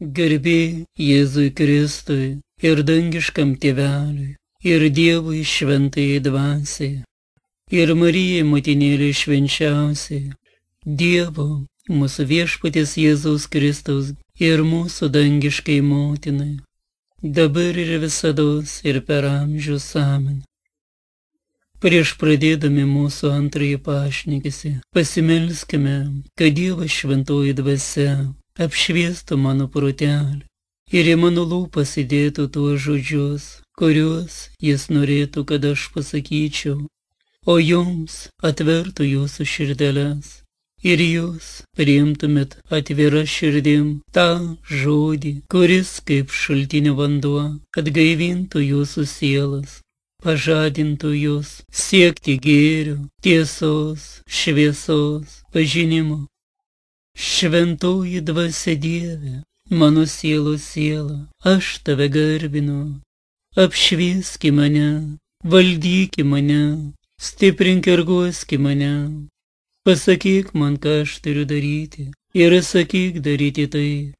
Garbė Jėzui Kristui ir dangiškam Tėveliui, ir Dievui šventajai dvasiai, ir Marijai motinėlei švenčiausiai, Dievo, mūsų viešpaties Jėzaus Kristaus ir mūsų dangiškai motinai, dabar ir visados ir per amžius amen. Prieš pradėdami mūsų antrąjį pašnekesį, pasimelskime, kad Dievas šventoji dvasia apšviestų mano protelį ir į mano lūpas įdėtų tuos žodžius, kuriuos jis norėtų, kad aš pasakyčiau, o jums atvertų jūsų širdeles ir jūs priimtumėt atvira širdim tą žodį, kuris kaip šaltinio vanduo atgaivintų jūsų sielas, pažadintų jūs siekti gėrio, tiesos, šviesos, pažinimo. Šventoji dvasia Dieve, mano sielos siela, aš tave garbinu. Apšvieski mane, valdyki mane, stiprink ir guoski mane. Pasakyk man, ką aš turiu daryti, ir sakyk daryti tai.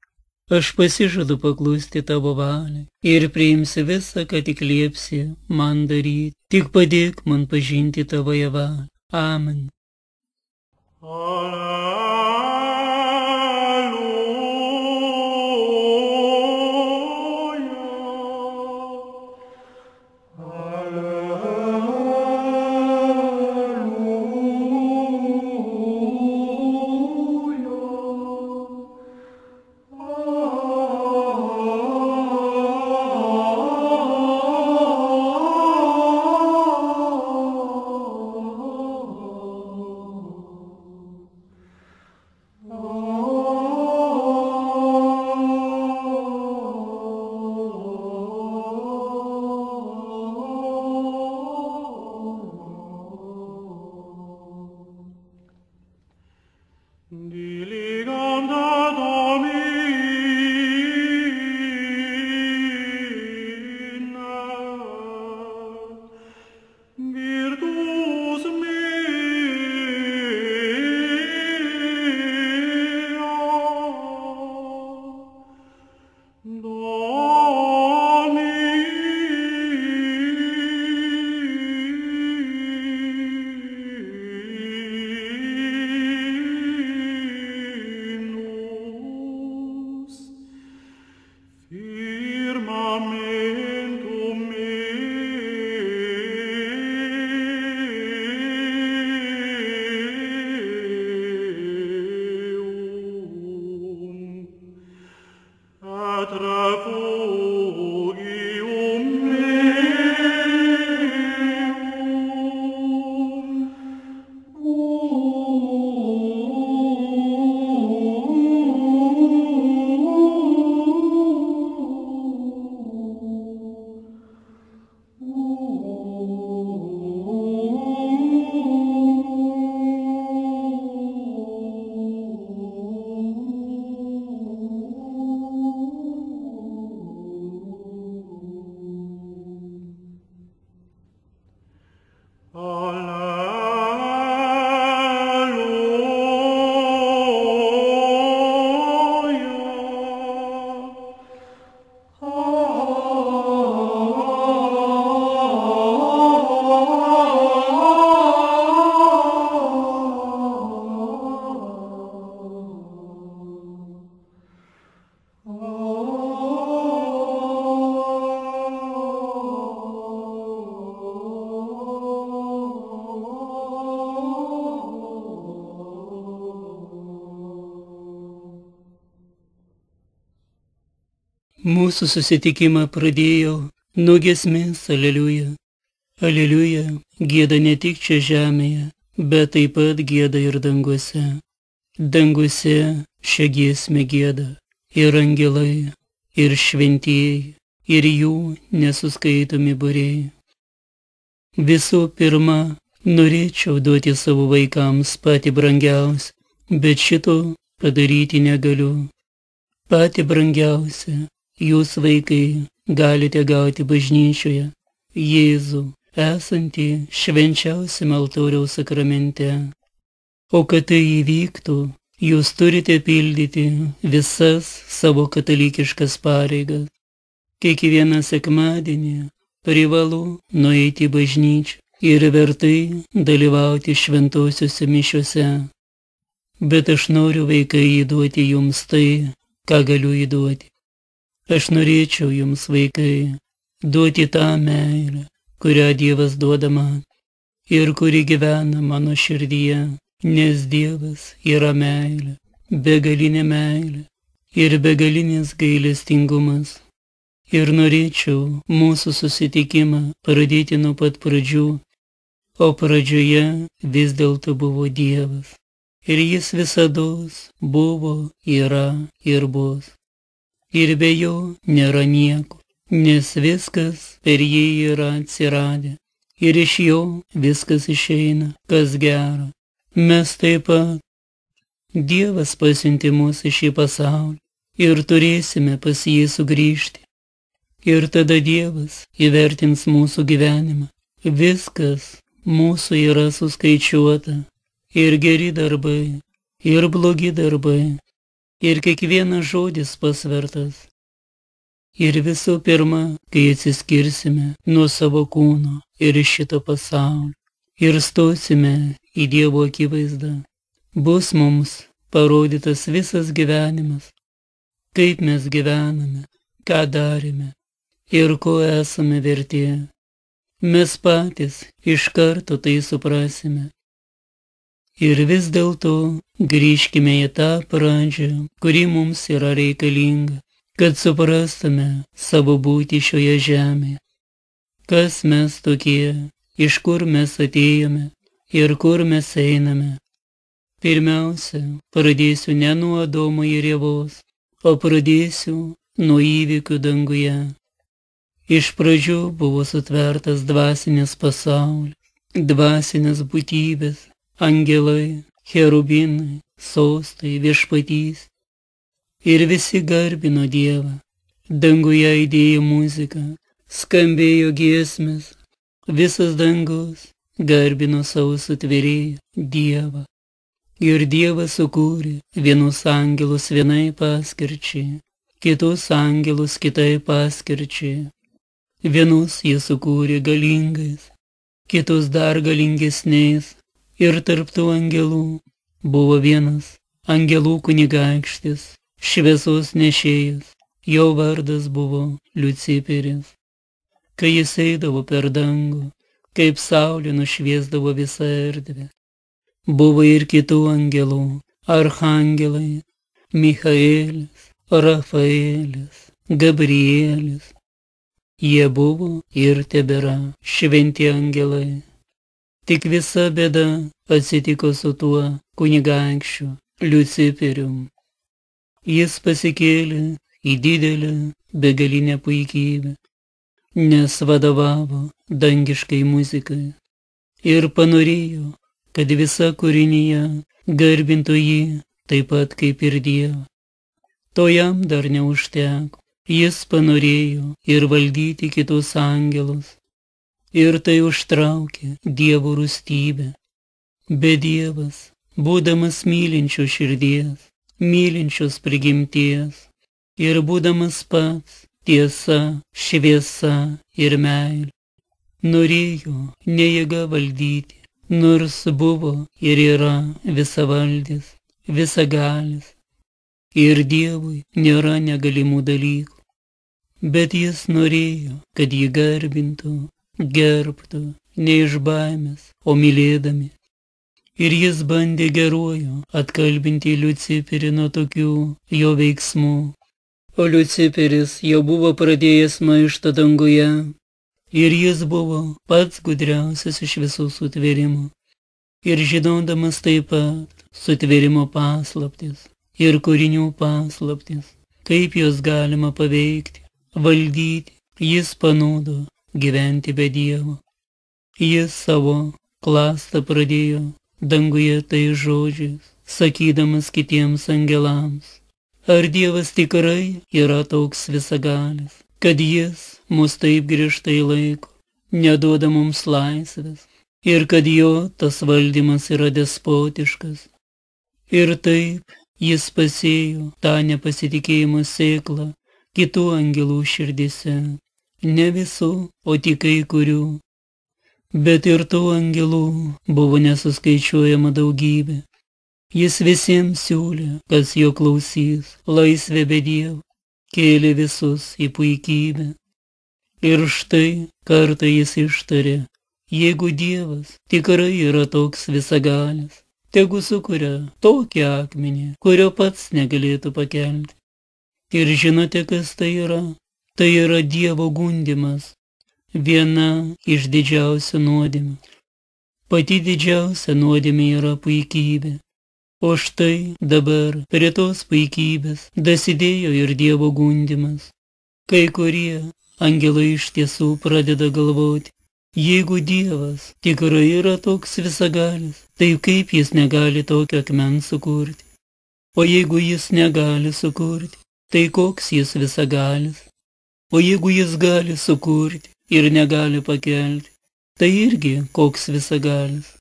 Aš pasižadu paklusti tavo valiai ir priimsi visą, ką tik liepsi man daryti. Tik padėk man pažinti tavoje valią. Amen. Mūsų susitikimą pradėjau nuo giesmės Aleliuja. Aleliuja gieda ne tik čia žemėje, bet taip pat gieda ir danguose. Danguose šią giesmę gieda ir angelai, ir šventieji, ir jų nesuskaitomi būriai. Visų pirma, norėčiau duoti savo vaikams patį brangiausią, bet šito padaryti negaliu. Patį brangiausią jūs, vaikai, galite gauti bažnyčioje, Jėzų, esantį švenčiausiame altoriaus sakramente. O kad tai įvyktų, Jūs turite pildyti visas savo katalikiškas pareigas. Kiekvieną sekmadienį privalu nueiti į bažnyčią ir vertai dalyvauti šventosiuose mišiuose. Bet aš noriu, vaikai, įduoti jums tai, ką galiu įduoti. Aš norėčiau jums, vaikai, duoti tą meilę, kurią Dievas duoda man ir kuri gyvena mano širdyje, nes Dievas yra meilė, begalinė meilė ir begalinis gailestingumas. Ir norėčiau mūsų susitikimą pradėti nuo pat pradžių, o pradžioje vis dėlto buvo Dievas. Ir jis visados buvo, yra ir bus. Ir be jo nėra nieko, nes viskas per jį yra atsiradę. Ir iš jo viskas išeina, kas gera. Mes taip pat. Dievas pasiuntė mus į šį pasaulį ir turėsime pas jį sugrįžti. Ir tada Dievas įvertins mūsų gyvenimą. Viskas mūsų yra suskaičiuota. Ir geri darbai, ir blogi darbai, ir kiekvienas žodis pasvertas. Ir visų pirma, kai atsiskirsime nuo savo kūno ir iš šito pasaulio, ir stosime į Dievo akivaizdą, bus mums parodytas visas gyvenimas, kaip mes gyvename, ką darėme ir ko esame verti. Mes patys iš karto tai suprasime. Ir vis dėlto grįžkime į tą pradžią, kuri mums yra reikalinga, kad suprastume savo būtį šioje žemėje. Kas mes tokie, iš kur mes atėjome ir kur mes einame. Pirmiausia, pradėsiu ne nuo Adomo ir Ievos, o pradėsiu nuo įvykių danguje. Iš pradžių buvo sutvertas dvasinis pasaulis, dvasinės būtybės, angelai, cherubinai, sostai, viešpatys. Ir visi garbino Dievą. Danguje aidėjo muzika, skambėjo giesmės. Visas dangus garbino savo sutvėrėją Dievą. Ir Dievas sukūrė vienus angelus vienai paskirčiai, kitus angelus kitai paskirčiai. Vienus jis sukūrė galingais, kitus dar galingesniais. Ir tarp tų angelų buvo vienas angelų kunigaikštis, šviesos nešėjas, jo vardas buvo Liuciferis. Kai jis eidavo per dangų, kaip saulė nušviesdavo visą erdvę. Buvo ir kitų angelų, archangelai, Michaelis, Rafaelis, Gabrielis. Jie buvo ir tebėra šventi angelai. Tik visa bėda atsitiko su tuo kunigaikščiu Liuciferium. Jis pasikėlė į didelę begalinę puikybę, nes vadovavo dangiškai muzikai ir panorėjo, kad visa kūrinyje garbintų jį taip pat kaip ir Dievą. To jam dar neužteko, jis panorėjo ir valdyti kitus angelus. Ir tai užtraukė Dievo rūstybę. Bet Dievas, būdamas mylinčio širdies, mylinčios prigimties, ir būdamas pats tiesa, šviesa ir meilė, norėjo ne jėga valdyti, nors buvo ir yra visavaldis, visagalis. Ir Dievui nėra negalimų dalykų, bet jis norėjo, kad jį garbintų, gerbtų, ne iš baimės, o mylėdami. Ir jis bandė geruoju atkalbinti Liuciferį nuo tokių jo veiksmų. O Liuciferis jau buvo pradėjęs maištą danguje, ir jis buvo pats gudriausias iš visų sutvėrimų. Ir žinodamas taip pat sutvėrimo paslaptis ir kūrinių paslaptis, kaip jos galima paveikti, valdyti, jis panaudo gyventi be Dievo. Jis savo klastą pradėjo danguje tai žodžiais, sakydamas kitiems angelams. Ar Dievas tikrai yra toks visagalis, kad jis mus taip griežtai laiko, neduoda mums laisvės, ir kad jo tas valdymas yra despotiškas. Ir taip jis pasėjo tą nepasitikėjimo sėklą kitų angelų širdise, ne visų, o tik kai kurių. Bet ir tų angelų buvo nesuskaičiuojama daugybė. Jis visiems siūlė, kas jo klausys, laisvę be Dievo, kėlė visus į puikybę. Ir štai kartą jis ištarė, jeigu Dievas tikrai yra toks visagalis, tegu sukuria tokį akmenį, kurio pats negalėtų pakelti. Ir žinote, kas tai yra? Tai yra Dievo gundymas, viena iš didžiausių nuodėmių. Pati didžiausia nuodėmė yra puikybė. O štai dabar prie tos puikybės dasidėjo ir Dievo gundymas. Kai kurie angelai iš tiesų pradeda galvoti, jeigu Dievas tikrai yra toks visagalis, tai kaip jis negali tokio akmens sukurti? O jeigu jis negali sukurti, tai koks jis visagalis? O jeigu jis gali sukurti ir negali pakelti, tai irgi koks visagalis?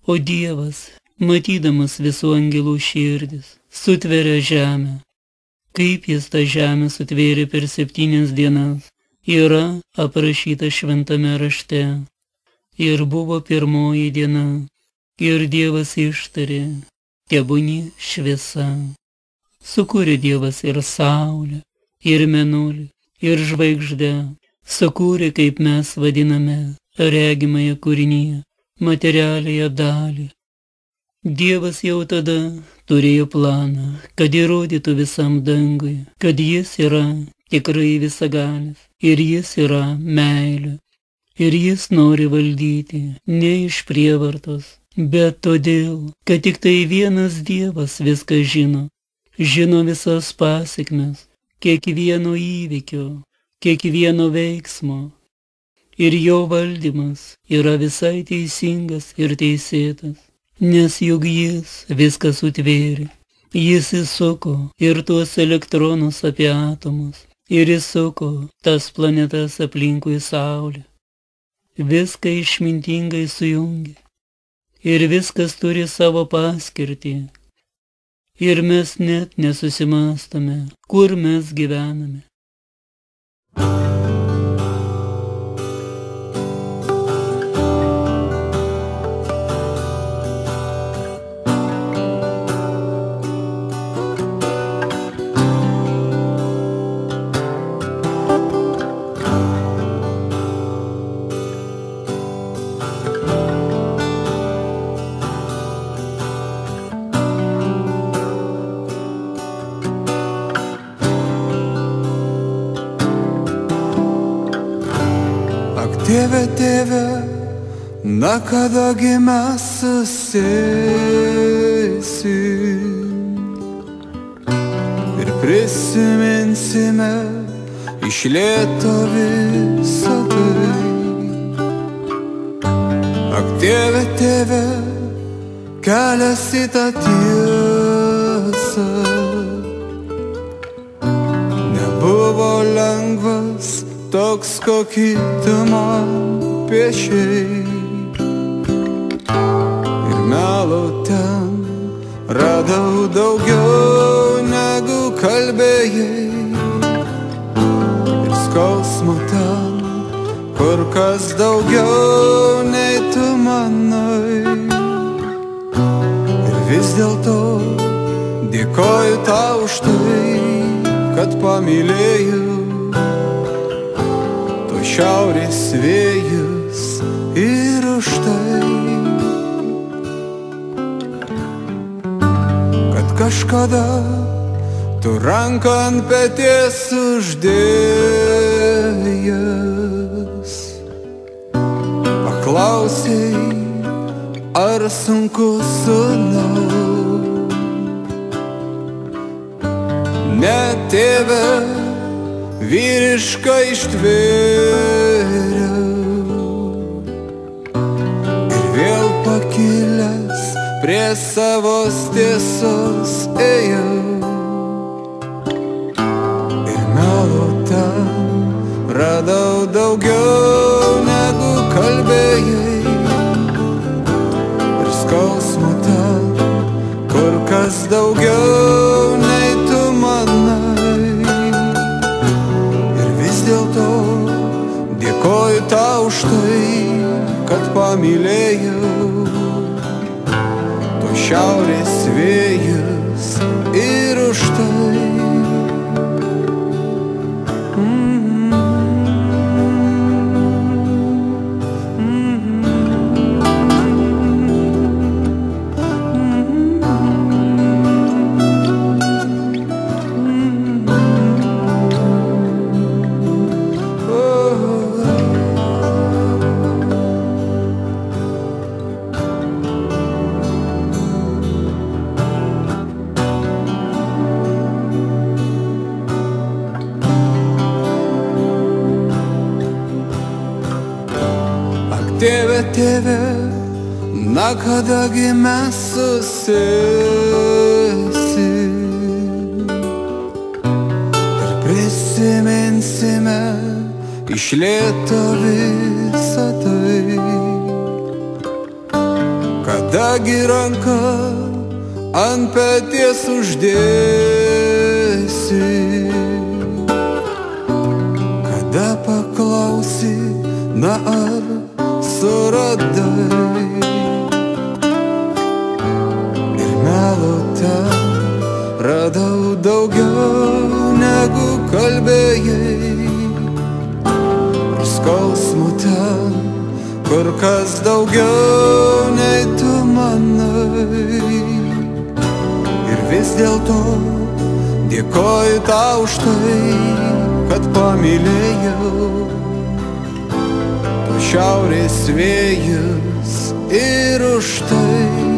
O Dievas, matydamas visų angelų širdis, sutveria žemę. Kaip jis tą žemę sutvėrė per 7 dienas, yra aprašyta šventame rašte. Ir buvo pirmoji diena, ir Dievas ištarė, tebūnie šviesa. Sukūrė Dievas ir saulę, ir mėnulį, ir žvaigždę. Sukūrė, kaip mes vadiname, regimąją kūrinyje, materialiąją dalį. Dievas jau tada turėjo planą, kad įrodytų visam dangui, kad jis yra tikrai visagalis, ir jis yra meilė, ir jis nori valdyti ne iš prievartos, bet todėl, kad tik tai vienas Dievas viską žino visas pasekmes, kiekvieno įvykio, kiekvieno veiksmo, ir jo valdymas yra visai teisingas ir teisėtas. Nes juk jis viską sutvėrė, jis įsuko ir tuos elektronus apie atomus, ir įsuko tas planetas aplinkui Saulę. Viską išmintingai sujungė, ir viskas turi savo paskirtį. Ir mes net nesusimąstome, kur mes gyvename. Tėve, tėve, na kadagi mes susėsim ir prisiminsime iš lėto visą tai. Ak, tėve, tėve, kelias į tą tiesą nebuvo lengvas, toks, kokį tu man piešei. Ir melo ten radau daugiau negu kalbėjai. Ir skausmo ten kur kas daugiau nei tu manai. Ir vis dėlto dėkoju tau už tai, kad pamylėjau šiaurės vėjus ir už tai, kad kažkada tu ranką ant peties uždėjęs paklausei, ar sunku sūnau. Ne, tėve, vyriškai ištvėriau ir vėl pakilęs prie savos tiesos ėjau. Ir melo ten radau daugiau negu kalbėjai. Ir skausmo ten kur kas kad pamylėjau. Tu šiaurės vėjas ir už tai. Tėve, tėve, na kadagi mes susėsim ir prisiminsime iš lėto visą tai. Kadagi ranką ant peties uždėsi, kada paklausi, na ar suradai ir melo ten radau daugiau negu kalbėjai, ir skausmų ten kur kas daugiau nei tu manai. Ir vis dėlto dėkoju tau už tai, kad pamylėjau. Šiaurės vėjas ir už tai.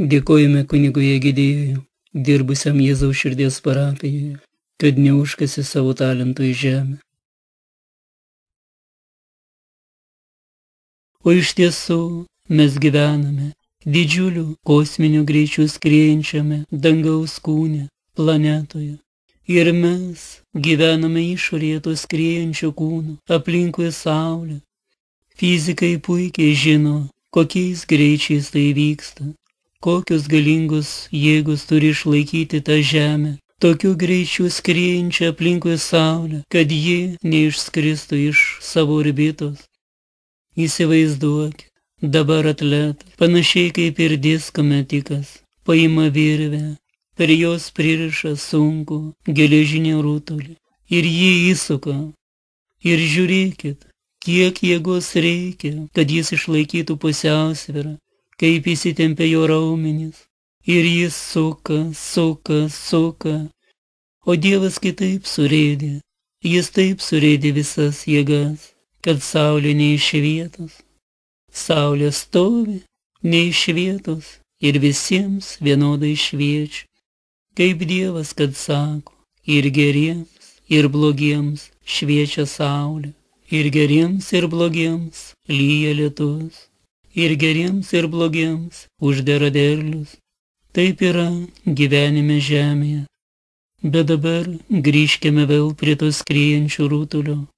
Dėkojame kunigui Egidijui, dirbusiam Jėzaus širdies parapijoje, kad neužkasi savo talentų į žemę. O iš tiesų mes gyvename didžiuliu kosminiu greičiu skriejančiame dangaus kūne, planetoje. Ir mes gyvename išorėje to skriejančio kūno, aplinkui Saulę. Fizikai puikiai žino, kokiais greičiais tai vyksta. Kokios galingos jėgos turi išlaikyti tą žemę, tokiu greičiu skriejančią aplinkui Saulę, kad ji neišskristų iš savo orbitos. Įsivaizduokit, dabar atletas, panašiai kaip ir disko metikas, paima virvę, per jos pririša sunkų geležinį rutulį ir jį įsuka. Ir žiūrėkit, kiek jėgos reikia, kad jis išlaikytų pusiausvyrą, kaip įsitempia jo raumenys, ir jis suka, o Dievas kitaip surėdė, jis taip surėdė visas jėgas, kad Saulė ne iš vietos. Saulė stovi ne iš vietos ir visiems vienodai šviečia, kaip Dievas, kad sako, ir geriems, ir blogiems šviečia Saulė, ir geriems, ir blogiems lyja lietus. Ir geriems, ir blogiems uždera derlius. Taip yra gyvenime žemėje. Bet dabar grįžkime vėl prie to skriejančio rutulio,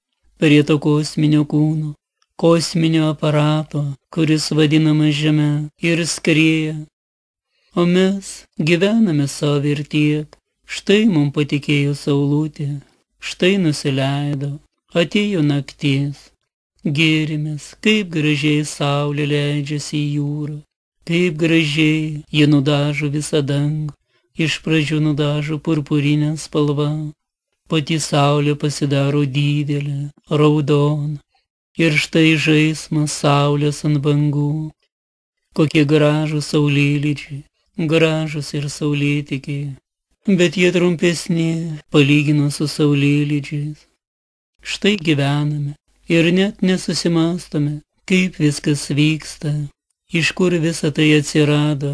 prie to kosminio kūno, kosminio aparato, kuris vadinamas žeme ir skrieja. O mes gyvename savo ir tiek. Štai mums patikėjo saulutė, štai nusileido, atėjo naktis. Gėrimės, kaip gražiai Saulė leidžiasi į jūrą, kaip gražiai jie nudažo visą dangų, iš pradžių nudažo purpurinę spalvą, pati Saulė pasidaro didelė, raudona, ir štai žaismas Saulės ant bangų. Kokie gražūs saulėlydžiai, gražūs ir saulėtekiai, bet jie trumpesni palyginus su saulėlydžiais. Štai gyvename ir net nesusimastome, kaip viskas vyksta, iš kur visa tai atsirado,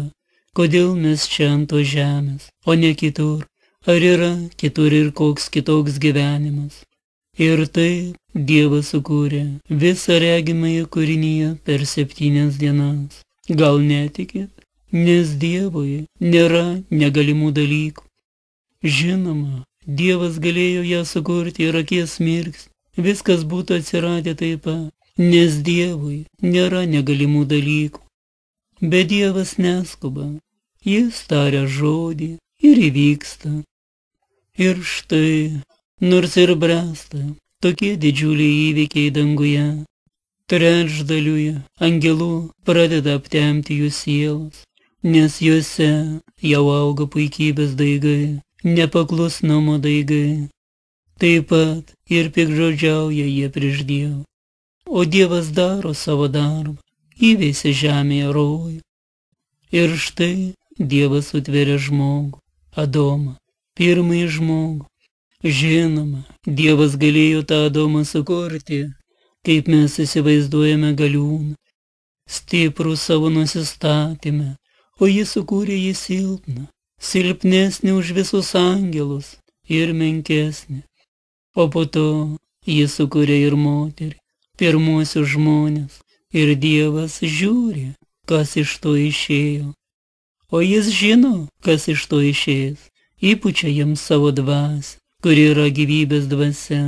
kodėl mes čia ant tos žemės, o ne kitur, ar yra kitur ir koks kitoks gyvenimas. Ir taip Dievas sukūrė visą regimąją kūrinyje per 7 dienas. Gal netikit? Nes Dievui nėra negalimų dalykų. Žinoma, Dievas galėjo ją sukurti ir akies mirksnį. Viskas būtų atsiradę taip pat, nes Dievui nėra negalimų dalykų. Bet Dievas neskuba, jis taria žodį ir įvyksta. Ir štai, nors ir bręsta tokie didžiuliai įvykiai danguje, trečdaliui angelų pradeda aptemti jų sielas, nes juose jau auga puikybės daigai, nepaklusnumo daigai. Taip pat ir piktžodžiauja jie prieš Dievą. O Dievas daro savo darbą, įveisė žemėje rojų. Ir štai Dievas sutveria žmogų, Adomą, pirmąjį žmogų. Žinoma, Dievas galėjo tą Adomą sukurti, kaip mes įsivaizduojame galiūną, stiprų savo nusistatymę, o jis sukūrė jį silpną, silpnesnį už visus angelus ir menkesnį. O po to jis sukūrė ir moterį, pirmuosius žmonės, ir Dievas žiūri, kas iš to išėjo. O jis žino, kas iš to išės, įpučia jiems savo dvasią, kuri yra gyvybės dvasia.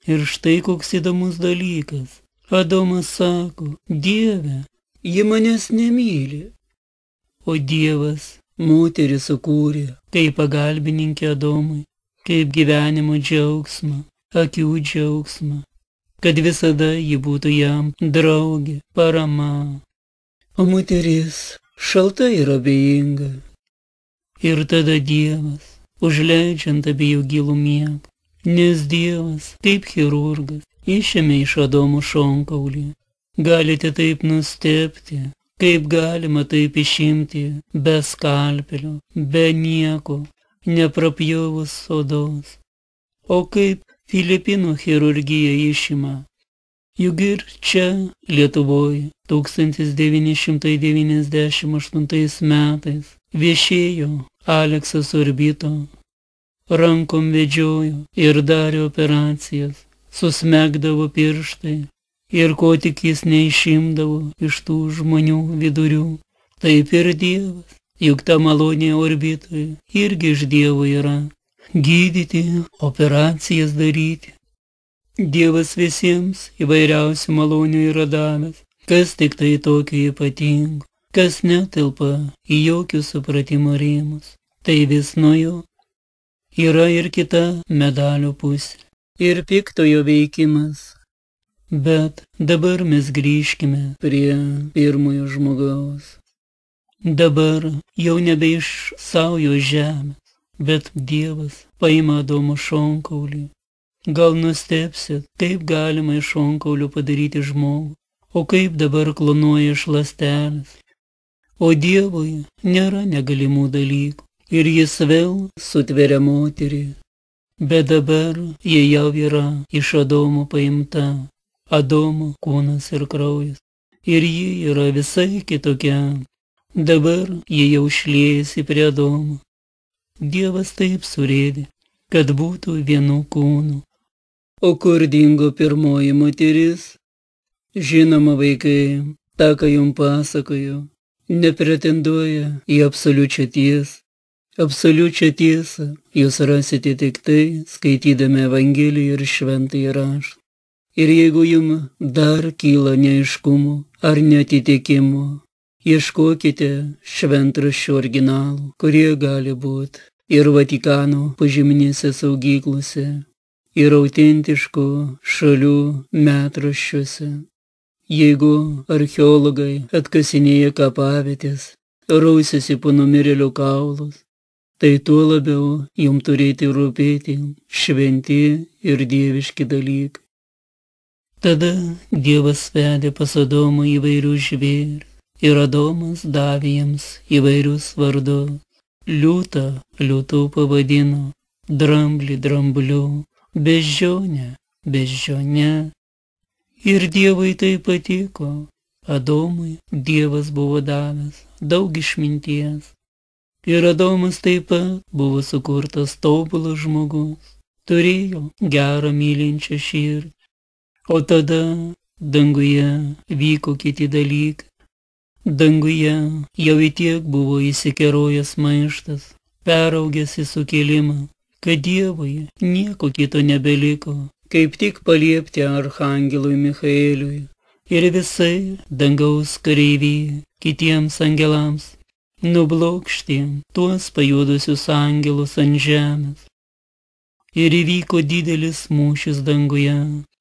Ir štai koks įdomus dalykas. Adomas sako, Dieve, ji manęs nemyli. O Dievas moterį sukūrė kaip pagalbininkė Adomui, kaip gyvenimo džiaugsmą, akių džiaugsmą, kad visada ji būtų jam draugė, parama. O moteris šalta ir abejinga. Ir tada Dievas, užleidžiant abiejų gilų miegą, nes Dievas, kaip chirurgas, išėmė iš Adomo šonkaulį. Galite taip nustebti, kaip galima taip išimti be skalpelio, be nieko, neprapjovus odos. O kaip Filipinų chirurgija išima. Juk ir čia, Lietuvoje, 1998 metais viešėjo Aleksas Urbito, rankom vedžiojo ir darė operacijas, susmegdavo pirštai ir ko tik jis neišimdavo iš tų žmonių vidurių. Taip ir Dievas, juk ta malonė Orbitoje irgi iš Dievo yra, gydyti, operacijas daryti. Dievas visiems įvairiausių malonių yra davęs, kas tik tai tokio ypatingo, kas netelpa į jokių supratimo rėmus. Tai vis nuo jo. Yra ir kita medalio pusė, ir piktojo veikimas. Bet dabar mes grįžkime prie pirmojo žmogaus. Dabar jau nebe iš saujo žemės, bet Dievas paima Adomo šonkaulį. Gal nustebsit, kaip galima iš šonkaulio padaryti žmogų, o kaip dabar klonuoja iš ląstelės. O Dievui nėra negalimų dalykų, ir jis vėl sutveria moterį. Bet dabar jie jau yra iš Adomo paimta, Adomo kūnas ir kraujas, ir ji yra visai kitokia. Dabar jie jau šliejasi prie Adomo. Dievas taip surėdė, kad būtų vienu kūnu. O kur dingo pirmoji moteris? Žinoma, vaikai, tą, ką jums pasakoju, nepretenduoja į absoliučią tiesą. Absoliučią tiesą jūs rasite tik tai, skaitydami Evangeliją ir Šventąjį raštą. Ir jeigu jums dar kyla neaiškumų ar neatitikimų, ieškokite šventraščių originalų, kurie gali būti ir Vatikano požeminėse saugyklose, ir autentiškų šalių metraščiuose. Jeigu archeologai atkasinėja kapavietės, rausiasi po numirėlių kaulus, tai tuo labiau jums turėti rūpėti šventi ir dieviški dalykai. Tada Dievas vedė pas Adomą įvairius žvėrį, ir Adomas davė jiems įvairius vardus. Liūtą liūtu pavadino, dramblį drambliu, beždžionę beždžione, Ir Dievui tai patiko. Adomui Dievas buvo davęs daug išminties. Ir Adomas taip pat buvo sukurtas tobulas žmogus, turėjo gerą mylinčią širdį. O tada danguje vyko kiti dalykai. Danguje jau į tiek buvo įsikerojęs maištas, peraugęs į sukilimą, kad Dievui nieko kito nebeliko, kaip tik paliepti archangelui Michaeliui ir visai dangaus kareiviai kitiems angelams nublokšti tuos pajuodusius angelus ant žemės. Ir įvyko didelis mūšis danguje,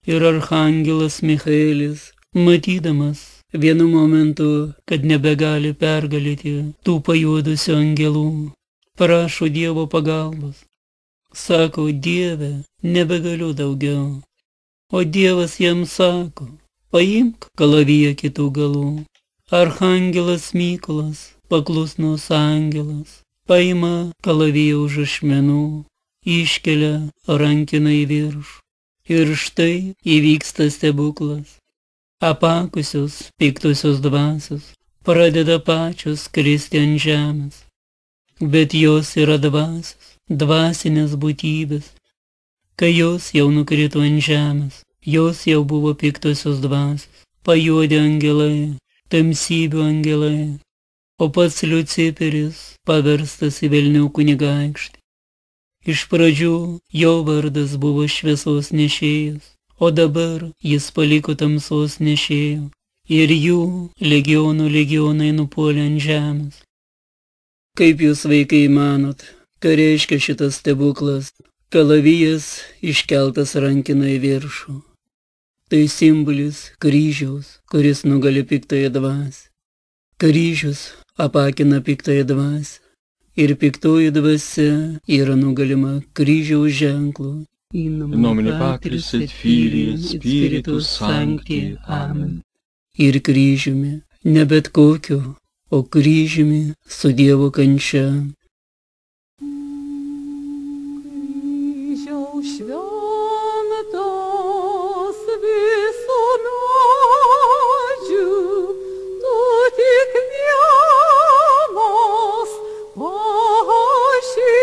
ir archangelas Michaelis, matydamas vienu momentu, kad nebegali pergalėti tų pajuodusių angelų, prašo Dievo pagalbos. Sako, Dieve, nebegaliu daugiau. O Dievas jam sako, paimk kalaviją kitų galų. Archangelas Mykolas, paklusnus angelas, paima kalaviją už ašmenų, iškelia rankiną į viršų. Ir štai įvyksta stebuklas. Apakusios, piktosios dvasios pradeda pačios kristi ant žemės. Bet jos yra dvasios, dvasinės būtybės. Kai jos jau nukrito ant žemės, jos jau buvo piktosios dvasios, pajuodę angelai, tamsybių angelai, o pats Liuciferis paverstas į velnių kunigaikštį. Iš pradžių jo vardas buvo šviesos nešėjas, o dabar jis paliko tamsos nešėjo, ir jų legionai nupuolė ant žemės. Kaip jūs, vaikai, manot, ką reiškia šitas stebuklas? Kalavijas iškeltas rankina į viršų. Tai simbolis kryžiaus, kuris nugali piktąją dvasią. Kryžius apakina piktąją dvasią. Ir piktoji dvasia yra nugalima kryžiaus ženklu. In nomine Patris et Filii et Spiritus Sancti. Amen. Ir kryžiumi, ne bet kokiu, o kryžiumi su Dievo kančia. Kryžiaus šventas visų medžių, tu tik vienas pažyba.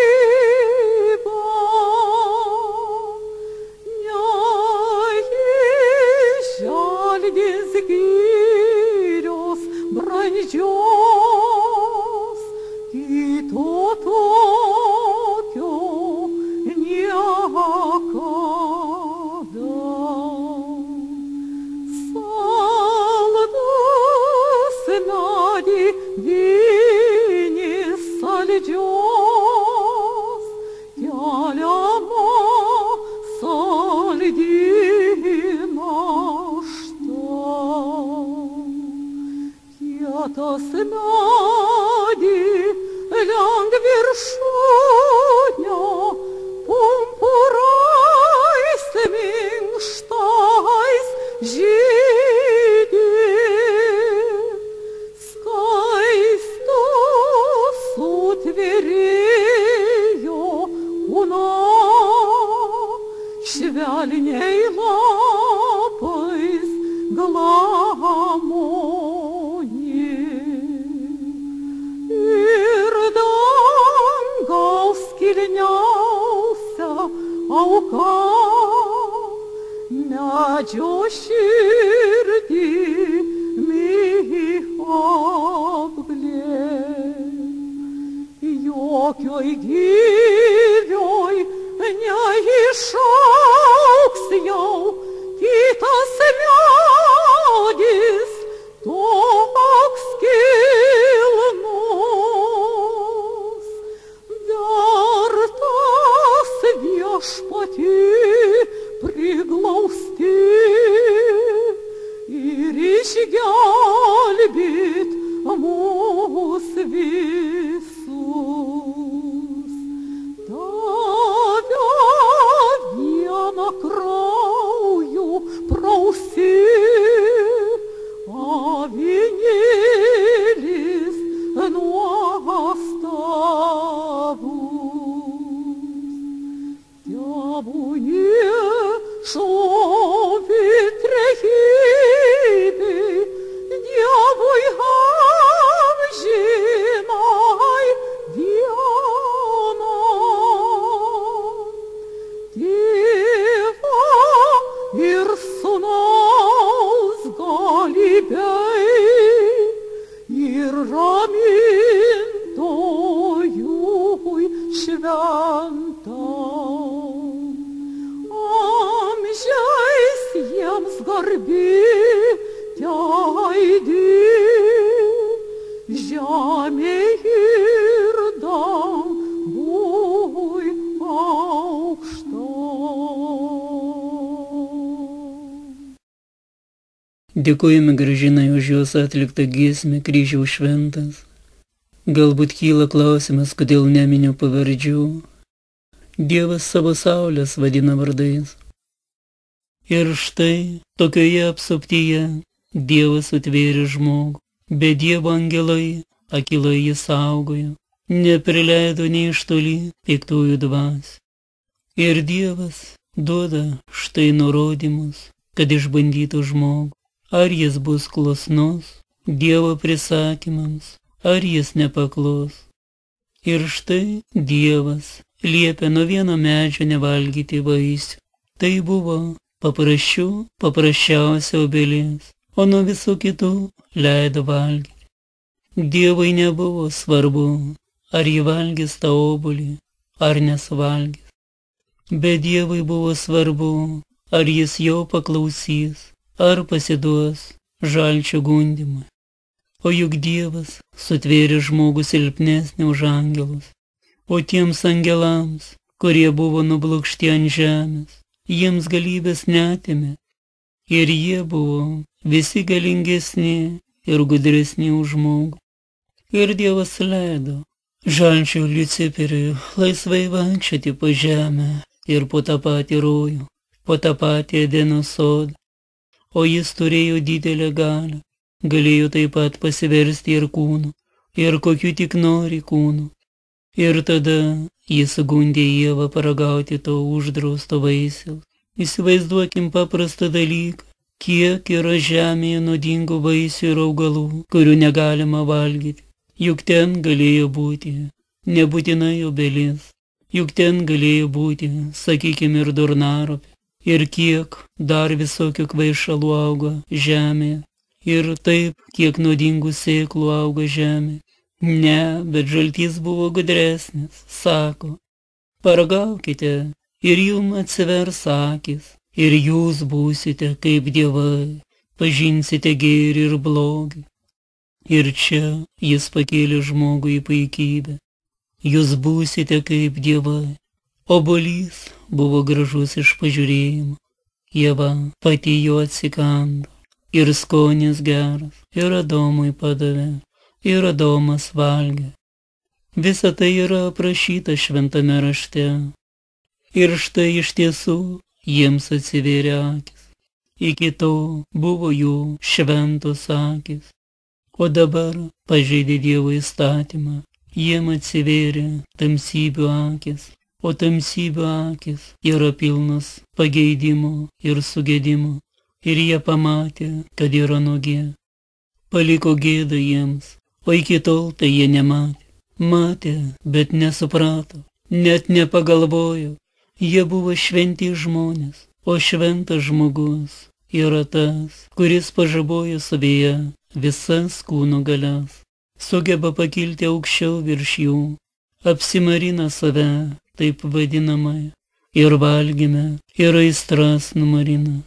Neišaldys girios brandžios, kito tokio niekada. Saldus nadi vinis saldžios, keliama saldi našta. Kietas nadi lenk viršūnę, pumpurais minkštais žydi. Skaistus sutvėrėjo kūną, švelniai lapais glamonė. Ir dangaus kilniausia auka medžio širdį apglėbė. Jokioj girioj neišauks jau kitas medis, toks kilnus, vertas viešpatį priglausti ir išgelbėt mus visus. Tave šventam. Amžiais jiems garbė teidi, žemė ir dangui aukštam. Dėkojame Gražinai už jos atliktą giesmę Kryžiaus šventas. Galbūt kyla klausimas, kodėl neminiu pavardžių. Dievas savo saulės vadina vardais. Ir štai tokioje apsuptyje Dievas sutvėrė žmogų. Be Dievo angelai akylai jį saugojo, neprileido nei iš toli piktųjų dvasių. Ir Dievas duoda štai nurodymus, kad išbandytų žmogų. Ar jis bus klusnus Dievo prisakymams, ar jis nepaklus. Ir štai Dievas liepia nuo vieno medžio nevalgyti vaisių. Tai buvo paprasčiausia obelis, o nuo visų kitų leido valgyti. Dievui nebuvo svarbu, ar jį valgys tą obuolį, ar nesuvalgys. Bet Dievui buvo svarbu, ar jis jo paklausys, ar pasiduos žalčio gundymui. O juk Dievas sutvėrė žmogų silpnesnį už angelus. O tiems angelams, kurie buvo nublokšti ant žemės, jiems galybės neatėmė. Ir jie buvo visi galingesni ir gudresni už žmogų. Ir Dievas leido žalčio Liuciferiui laisvai vaikščioti po žemę ir po tą patį rojų, po tą patį Edeno sodą. O jis turėjo didelę galią, galėjo taip pat pasiversti ir kūnu, ir kokiu tik nori kūnu. Ir tada jis sugundė Ievą paragauti to uždrausto vaisiaus. Įsivaizduokim paprastą dalyką, kiek yra žemėje nuodingų vaisių ir augalų, kurių negalima valgyti. Juk ten galėjo būti nebūtinai obelis, juk ten galėjo būti, sakykime, ir durnaropė. Ir kiek dar visokių kvaišalų auga žemėje. Ir taip, kiek nuodingų sėklų auga žemė. Ne, bet žaltys buvo gudresnis, sako, paragaukite ir jums atsivers akis, ir jūs būsite kaip dievai, pažinsite gėrį ir blogį. Ir čia jis pakėlė žmogų į puikybę. Jūs būsite kaip dievai. Obuolys buvo gražus iš pažiūrėjimo. Ieva pati jo atsikando. Ir skonis geras, ir Adomui padavė, ir Adomas valgė. Visa tai yra aprašyta šventame rašte. Ir štai iš tiesų jiems atsivėrė akis. Iki to buvo jų šventos akis. O dabar pažeidė Dievo įstatymą. Jiem atsivėrė tamsybių akis. O tamsybių akis yra pilnas pageidimų ir sugėdimų. Ir jie pamatė, kad yra nuogie. Paliko gėdą jiems, o iki tol tai jie nematė. Matė, bet nesuprato, net nepagalvojo. Jie buvo šventi žmonės, o šventas žmogus yra tas, kuris pažaboja savyje visas kūno galias, sugeba pakilti aukščiau virš jų, apsimarina save, taip vadinamai, ir valgyme, ir aistras numarina.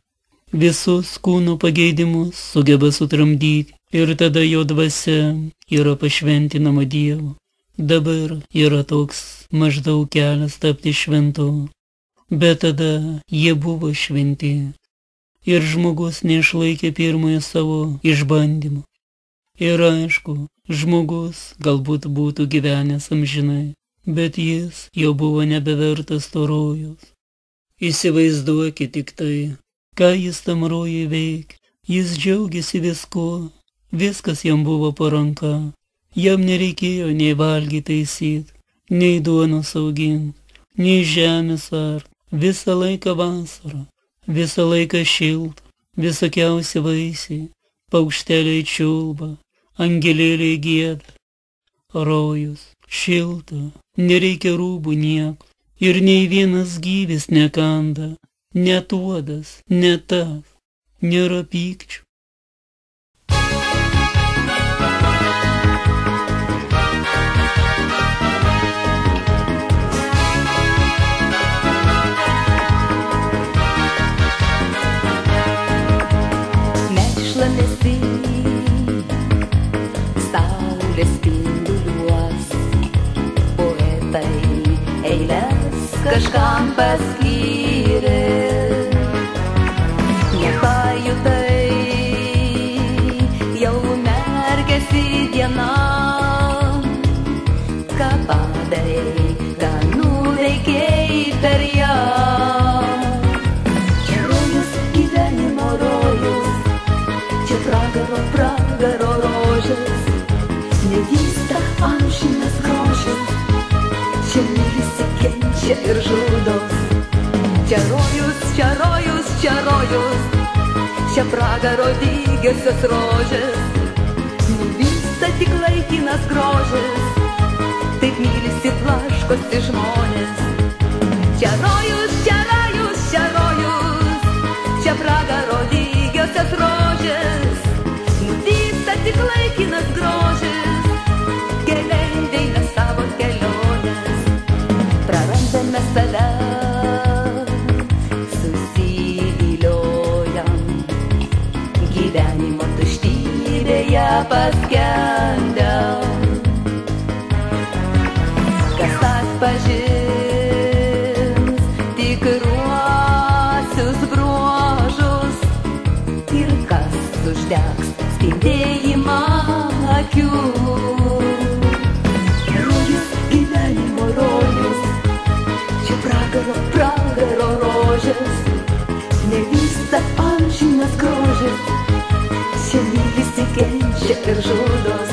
Visus kūno pageidimus sugeba sutramdyti ir tada jo dvasia yra pašventinama Dievo. Dabar yra toks maždaug kelias tapti šventu, bet tada jie buvo šventi. Ir žmogus neišlaikė pirmojo savo išbandymo. Ir aišku, žmogus galbūt būtų gyvenęs amžinai, bet jis jau buvo nebevertas to rojaus. Įsivaizduokit tik tai, ką jis tam rojui veikia. Jis džiaugiasi viskuo, viskas jam buvo po ranka. Jam nereikėjo nei valgyti taisyti, nei duonos auginti, nei žemės art. Visą laiką vasarą, visą laiką šilta, visokiausi vaisiai, paukšteliai čiulba, angelėliai gieda. Rojus, šilta, nereikia rūbų nieko, ir nei vienas gyvis nekanda. Net uodas, net tas, nėra pykčių. kažkam paskyrė. Nepajutai, jau merkėsi diena, ką padarei, ką nuveikei per ją. Čia rojus, gyvenimo rojus, čia pragaro rožės, nevysta amžinas grožis, čia mylisi, kenčia ir žudos. Čia rojus, čia rojus, čia rojus, čia pragaro dygiosios rožės, nuvysta tik laikinas grožis, taip mylisi, blaškosi žmonės. Čia rojus, čia rojus, čia rojus, čia pragaro dygiosios rožės, nuvysta tik laikinas grožis, keleiviai mes savo kelionės, prarandame save, susiviliojam, gyvenimo tuštybėje paskendam. Kas atpažins tikruosius bruožus ir kas uždegs spindėjimą akių. Rojus, gyvenimo rojus, čia pragaro rožės, nevysta amžinas grožis, čia mylisi, kenčia ir žudos.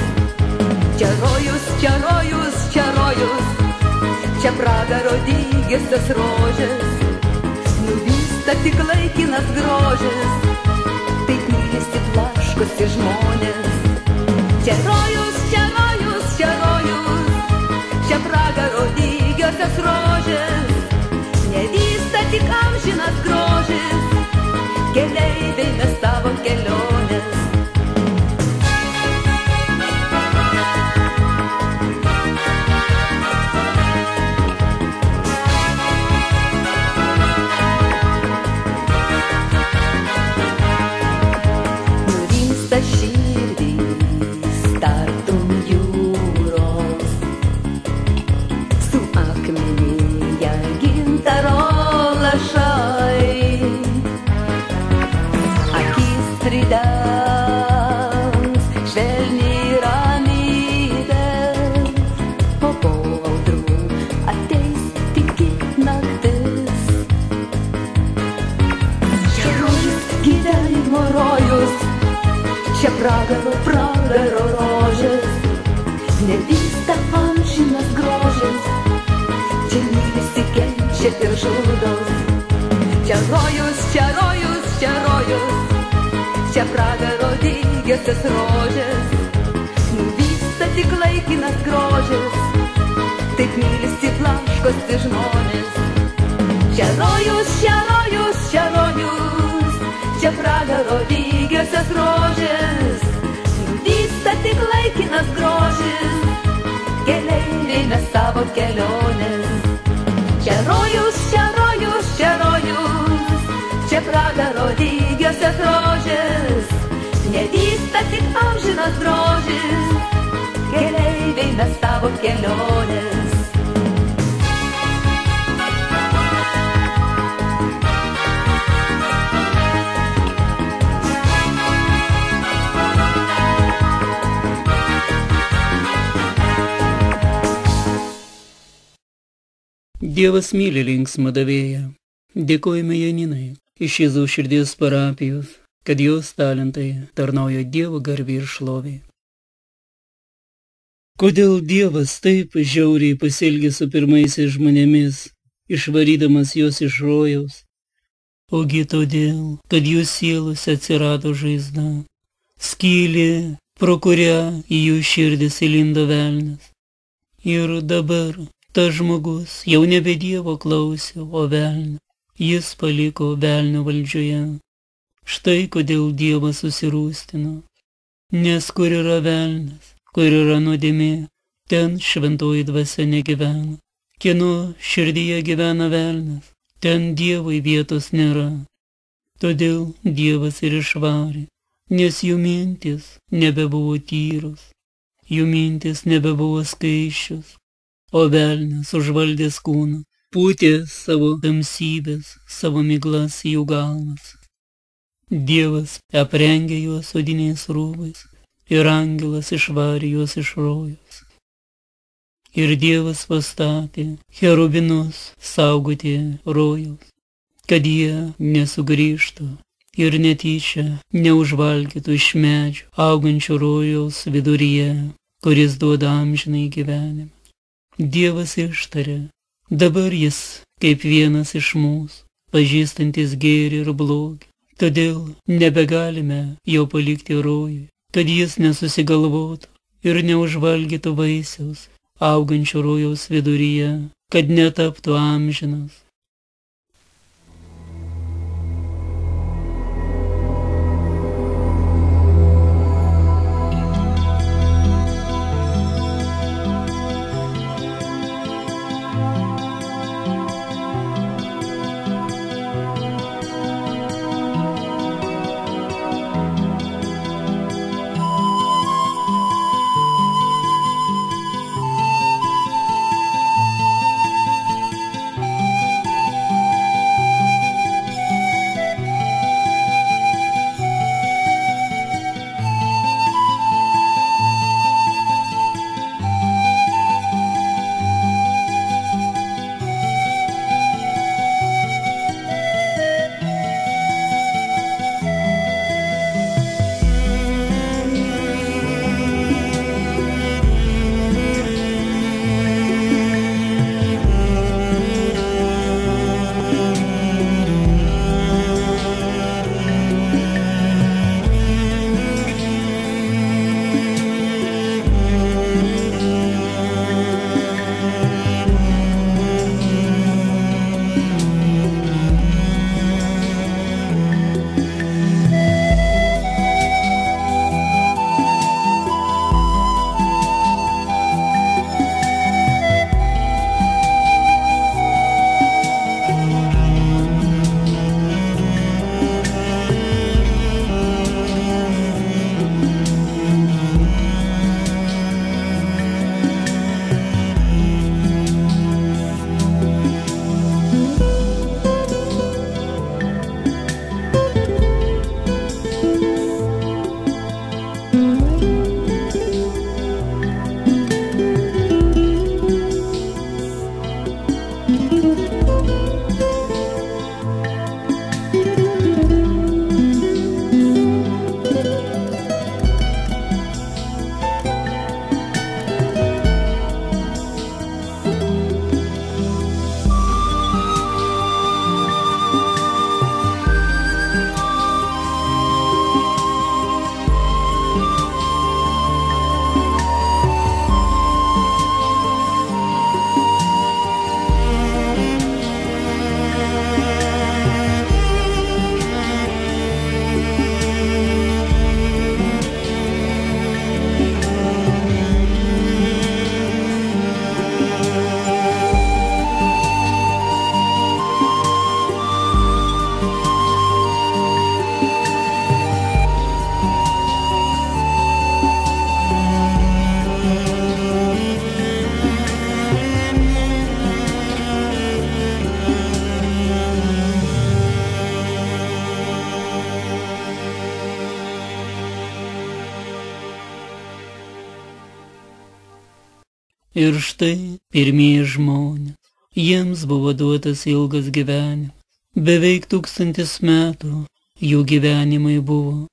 Čia rojus, čia rojus, čia rojus, čia pragaro dygiosios rožės, nuvysta tik laikinas grožis, taip mylisi, blaškosi žmonės. Čia rojus, čia rojus, čia rojus, čia pragaro dygiosios rožės, nevysta tik amžinas grožis, keleiviai mes savo kelionės. Nurimsta širdys tartum jūros, su akmenyje gintaro lašai, akis pridens švelni ramybė, po audrų ateis tik naktis. Čia rojus, gyvenimo rojus, čia pragaro rožės, nevysta amžinas grožis, čia mylisi, kenčia ir žudos. Čia rojus, čia rojus, čia rojus, čia pragaro dygiosios rožės, nuvysta tik laikinas grožis, taip mylisi, blaškosi žmonės. Čia rojus, čia rojus, čia rojus, čia pragaro dygiosios rožės, nuvysta tik laikinas grožis, keleiviai mes savo kelionės. Čia rojus, čia rojus, čia rojus, čia pragaro dygiosios rožės, nevysta tik amžinas grožis, keleiviai mes savo kelionės. Dievas myli linksmą davėją. Dėkojame Janinai iš Jėzaus širdies parapijos, kad jos talentai tarnauja Dievo garbei ir šloviai. Kodėl Dievas taip žiauriai pasielgė su pirmaisiais žmonėmis, išvarydamas juos iš rojaus? Ogi todėl, kad jų sielose atsirado žaizda, skylė, pro kurią į jų širdis įlindo velnias. Ir dabar tas žmogus jau nebe Dievo klausė, o velnio. Jis paliko velnio valdžioje. Štai kodėl Dievas susirūstino. Nes kur yra velnias, kur yra nuodėmė, ten šventoji dvasia negyvena. Kieno širdyje gyvena velnias, ten Dievui vietos nėra. Todėl Dievas ir išvarė, nes jų mintis nebebuvo tyros, jų mintis nebebuvo skaisčios, o velnias užvaldęs kūną pūtė savo tamsybės, savo miglas į jų galvas. Dievas aprengė juos odiniais rūbais ir angelas išvarė juos iš rojos. Ir Dievas pastatė cherubinus saugoti rojaus, kad jie nesugrįžtų ir netyčia neužvalgytų iš medžių augančių rojaus viduryje, kuris duoda amžinai gyvenimą. Dievas ištarė, dabar jis kaip vienas iš mūsų, pažįstantis gėrį ir blogį, todėl nebegalime jo palikti rojui, kad jis nesusigalvotų ir neužvalgytų vaisiaus augančių rojaus viduryje, kad netaptų amžinas. Ir štai pirmieji žmonės, jiems buvo duotas ilgas gyvenimas, beveik 1000 metų jų gyvenimai buvo.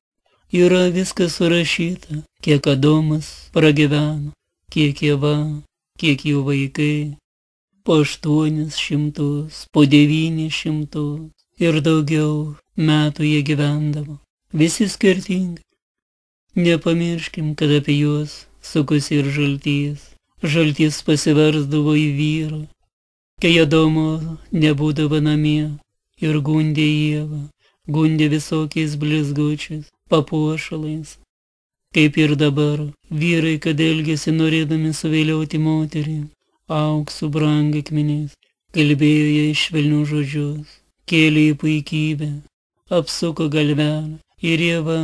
Yra viskas surašyta, kiek Adomas pragyveno, kiek Ieva, kiek jų vaikai, po 800, po 900 ir daugiau metų jie gyvendavo, visi skirtingi. Nepamirškim, kad apie juos sukosi ir žaltys. Žaltys pasiversdavo į vyrą, kai Adomo nebūdavo namie ir gundė Ievą, gundė visokiais blizgučiais, papuošalais. Kaip ir dabar, vyrai, kad elgėsi norėdami suvilioti moterį, auksu brangakmeniais, kalbėjo jai švelnius žodžius, kėlė į puikybę, apsuko galvelę ir Ieva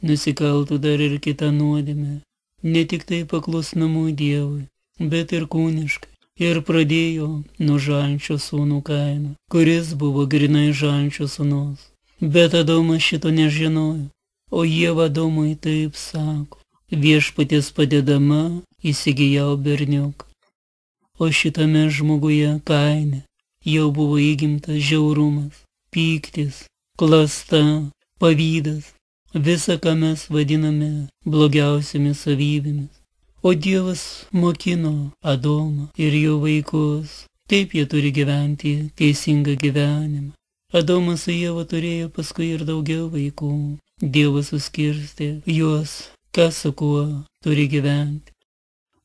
nusikaltų dar ir kitą nuodėmę, ne tik tai paklusnumui Dievui, bet ir kūniškai, Ir pradėjo nuo žalčio sūnų Kainą, kuris buvo grinai žalčio sūnus. Bet Adomas šito nežinojo, o Ieva Adomui taip sako: viešpaties padedama įsigijau berniuką. O šitame žmoguje Kaine jau buvo įgimtas žiaurumas, pyktis, klasta, pavydas, visa, ką mes vadiname blogiausiamis savybėmis. O Dievas mokino Adomą ir jo vaikus, kaip jie turi gyventi teisingą gyvenimą. Adomas su Ieva turėjo paskui ir daugiau vaikų. Dievas suskirstė juos, kas su kuo turi gyventi.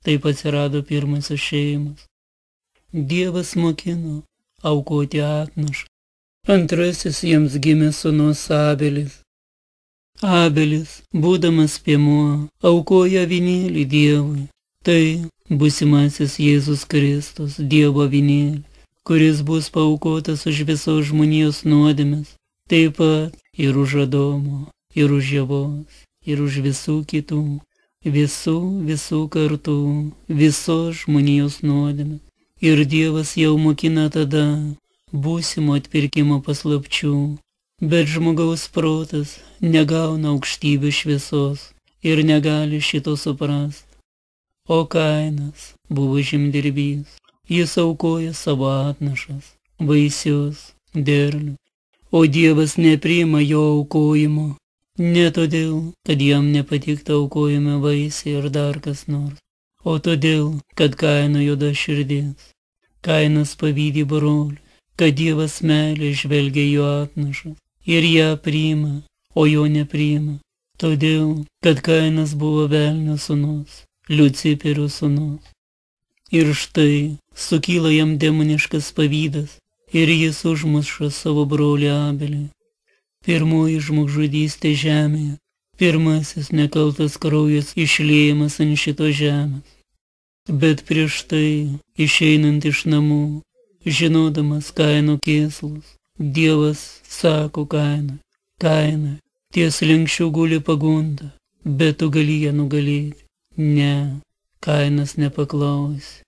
Taip atsirado pirmosios šeimos. Dievas mokino aukoti atnašą. Antrasis jiems gimė sūnus Abelis. Abelis, būdamas piemuo, aukoja avinėlį Dievui. Tai būsimasis Jėzus Kristus, Dievo avinėlį, kuris bus paaukotas už visos žmonijos nuodėmes, taip pat ir už Adomo, ir už Ievos, ir už visų kitų, visų kartų, visos žmonijos nuodėmes. Ir Dievas jau mokina tada būsimo atpirkimo paslapčių. Bet žmogaus protas negauna aukštybių šviesos ir negali šito suprasti. O Kainas buvo žemdirbys. Jis aukoja savo atnašas, vaisius, derlių. O Dievas nepriima jo aukojimo. Ne todėl, kad jam nepatiktų aukojami vaisiai ir dar kas nors, o todėl, kad Kaino juoda širdis. Kainas pavydi broliui, kad Dievas meilė žvelgia jo atnašas. Ir ją priima, o jo nepriima, todėl, kad Kainas buvo velnio sūnus, Liuciferio sūnus. Ir štai sukyla jam demoniškas pavydas, ir jis užmuša savo brolį Abelį. Pirmoji žmogžudystė žemėje, pirmasis nekaltas kraujas išliejamas ant šito žemės. Bet prieš tai, išeinant iš namų, žinodamas Kaino kėslus, Dievas sako Kainui: Kainai, ties lenkščių guli pagunda, bet tu gali ją nugalėti. Ne, Kainas nepaklausė.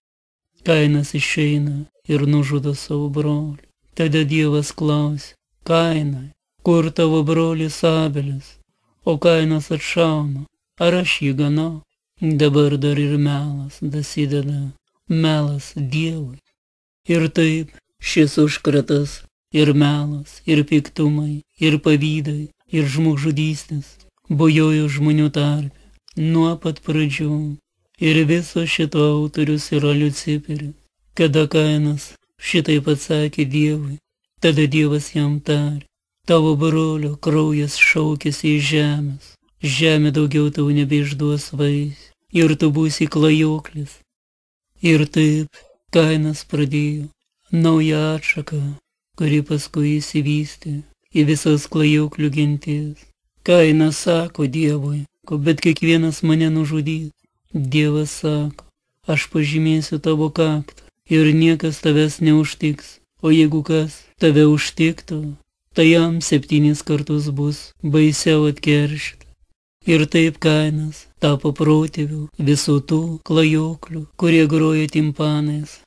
Kainas išeina ir nužudo savo brolį. Tada Dievas klausė: Kainai, kur tavo brolis Abelis? O Kainas atšauna: ar aš jį ganau? Dabar dar ir melas dasideda, melas Dievui. Ir taip šis užkratas, ir melas, ir piktumai, ir pavydai, ir žmogžudystės bujojo žmonių tarpe nuo pat pradžių. Ir viso šito autorius yra Liuciferis. Kada Kainas šitaip atsakė Dievui, tada Dievas jam tarė: tavo brolio kraujas šaukėsi iš žemės, žemė daugiau tau nebeišduos vaisių, ir tu būsi klajoklis. Ir taip Kainas pradėjo naują atšaką, kuri paskui įsivystė į visas klajoklių gentis. Kainas sako Dievui: bet kiekvienas mane nužudys. Dievas sako: aš pažymėsiu tavo kaktą ir niekas tavęs neužtiks, o jeigu kas tave užtiktų, tai jam 7 kartus bus baisiau atkeršyta. Ir taip Kainas tapo protėviu visų tų klajoklių, kurie groja timpanais.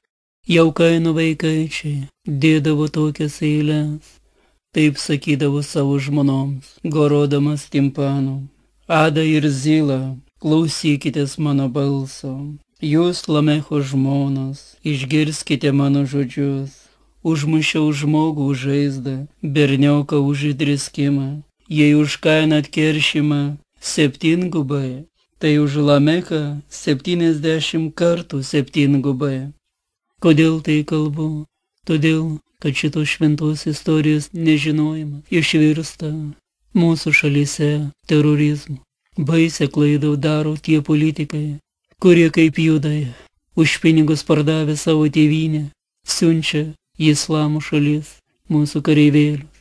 Jau Kaino vaikaičiai dėdavo tokias eiles, taip sakydavo savo žmonoms, gorodamas timpanu: Ada ir Zila, klausykitės mano balso. Jūs, Lamecho žmonos, išgirskite mano žodžius. Užmušiau žmogų už žaizdą, bernioką už įdriskimą. Jei už Kainą atkeršimą 7 gubai, tai už Lamechą 70 kartų 7 gubai. Kodėl tai kalbu? Todėl, kad šitos šventos istorijos nežinojimas išvirsta mūsų šalyse terorizmu. Baisią klaidą daro tie politikai, kurie kaip judai, už pinigus pardavę savo tėvynę, siunčia į islamo šalis mūsų kareivėlius.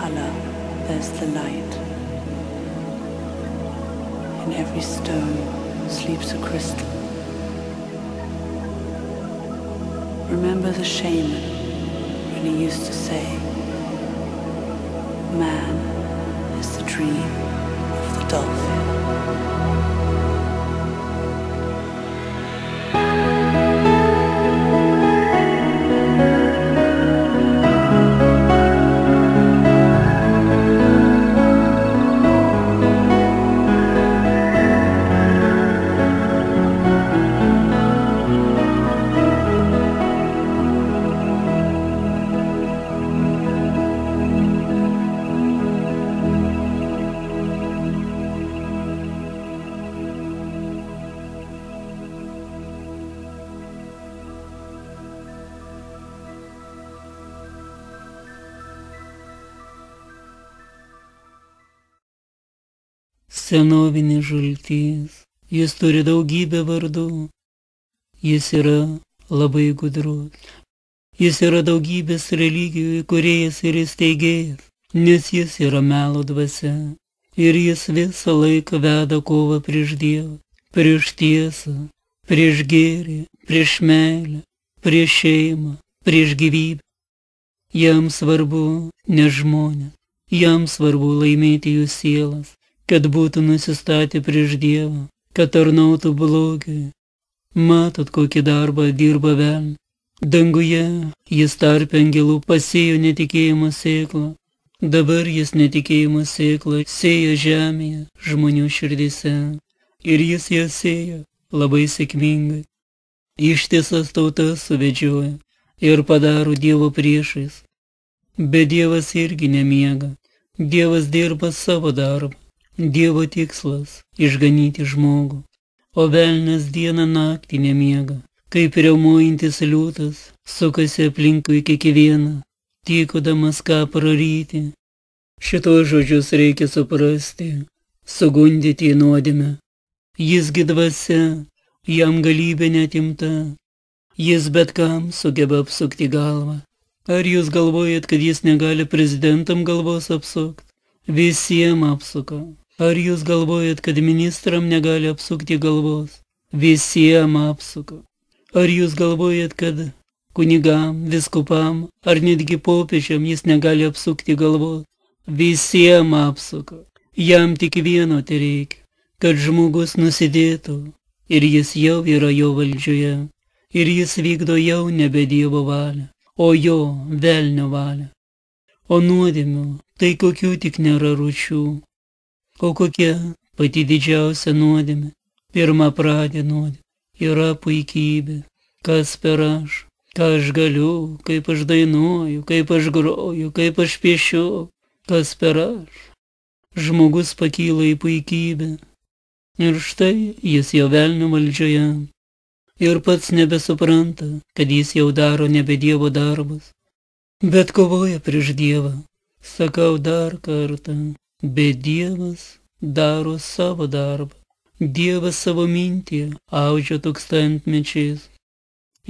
color, there's the light. In every stone sleeps a crystal. Remember the shaman when he used to say, man is the dream of the dolphin. Senovinis žaltys, jis turi daugybę vardų, jis yra labai gudrus. Jis yra daugybės religijų įkūrėjas ir įsteigėjas, nes jis yra melo dvasia. Ir jis visą laiką veda kovą prieš Dievą, prieš tiesą, prieš gėrį, prieš meilę, prieš šeimą, prieš gyvybę. Jam svarbu ne žmonės, jam svarbu laimėti jų sielas, kad būtų nusistatę prieš Dievą, kad tarnautų blogiui. Matot, kokį darbą dirba velnias. Danguje jis tarp angelų pasėjo netikėjimo sėklą. Dabar jis netikėjimo sėklą sėja žemėje, žmonių širdise. Ir jis ją sėja labai sėkmingai. Ištisas tautas suvedžioja ir padaro Dievo priešais. Bet Dievas irgi nemiega. Dievas dirba savo darbą. Dievo tikslas – išganyti žmogų, o velnias dieną naktį nemiega, kaip riaumojantis liūtas, sukasi aplinkui kiekvieną, tykodamas ką praryti. Šitos žodžius reikia suprasti, sugundyti į nuodėmę. Jisgi dvasia, jam galybė neatimta, jis bet kam sugeba apsukti galvą. Ar jūs galvojat, kad jis negali prezidentam galvos apsukti? Visiems apsuka. Ar jūs galvojat, kad ministram negali apsukti galvos? Visiems apsuka. Ar jūs galvojat, kad kunigam, viskupam, ar netgi popiežiam jis negali apsukti galvos? Visiems apsuka. Jam tik vieno tereikia, kad žmogus nusidėtų, ir jis jau yra jo valdžioje, ir jis vykdo jau nebe Dievo valią, o jo velnio valią. O nuodėmių, tai kokių tik nėra rūšių. O kokia pati didžiausia nuodėmė, pirma pradė nuodėmė, yra puikybė. Kas per aš, ką aš galiu, kaip aš dainuoju, kaip aš groju, kaip aš piešiu, kas per aš. Žmogus pakyla į puikybę. Ir štai jis jau velnio valdžioje. Ir pats nebesupranta, kad jis jau daro nebe Dievo darbus, bet kovoja prieš Dievą. Sakau dar kartą. Bet Dievas daro savo darbą. Dievas savo mintį audžia tūkstantmečiais.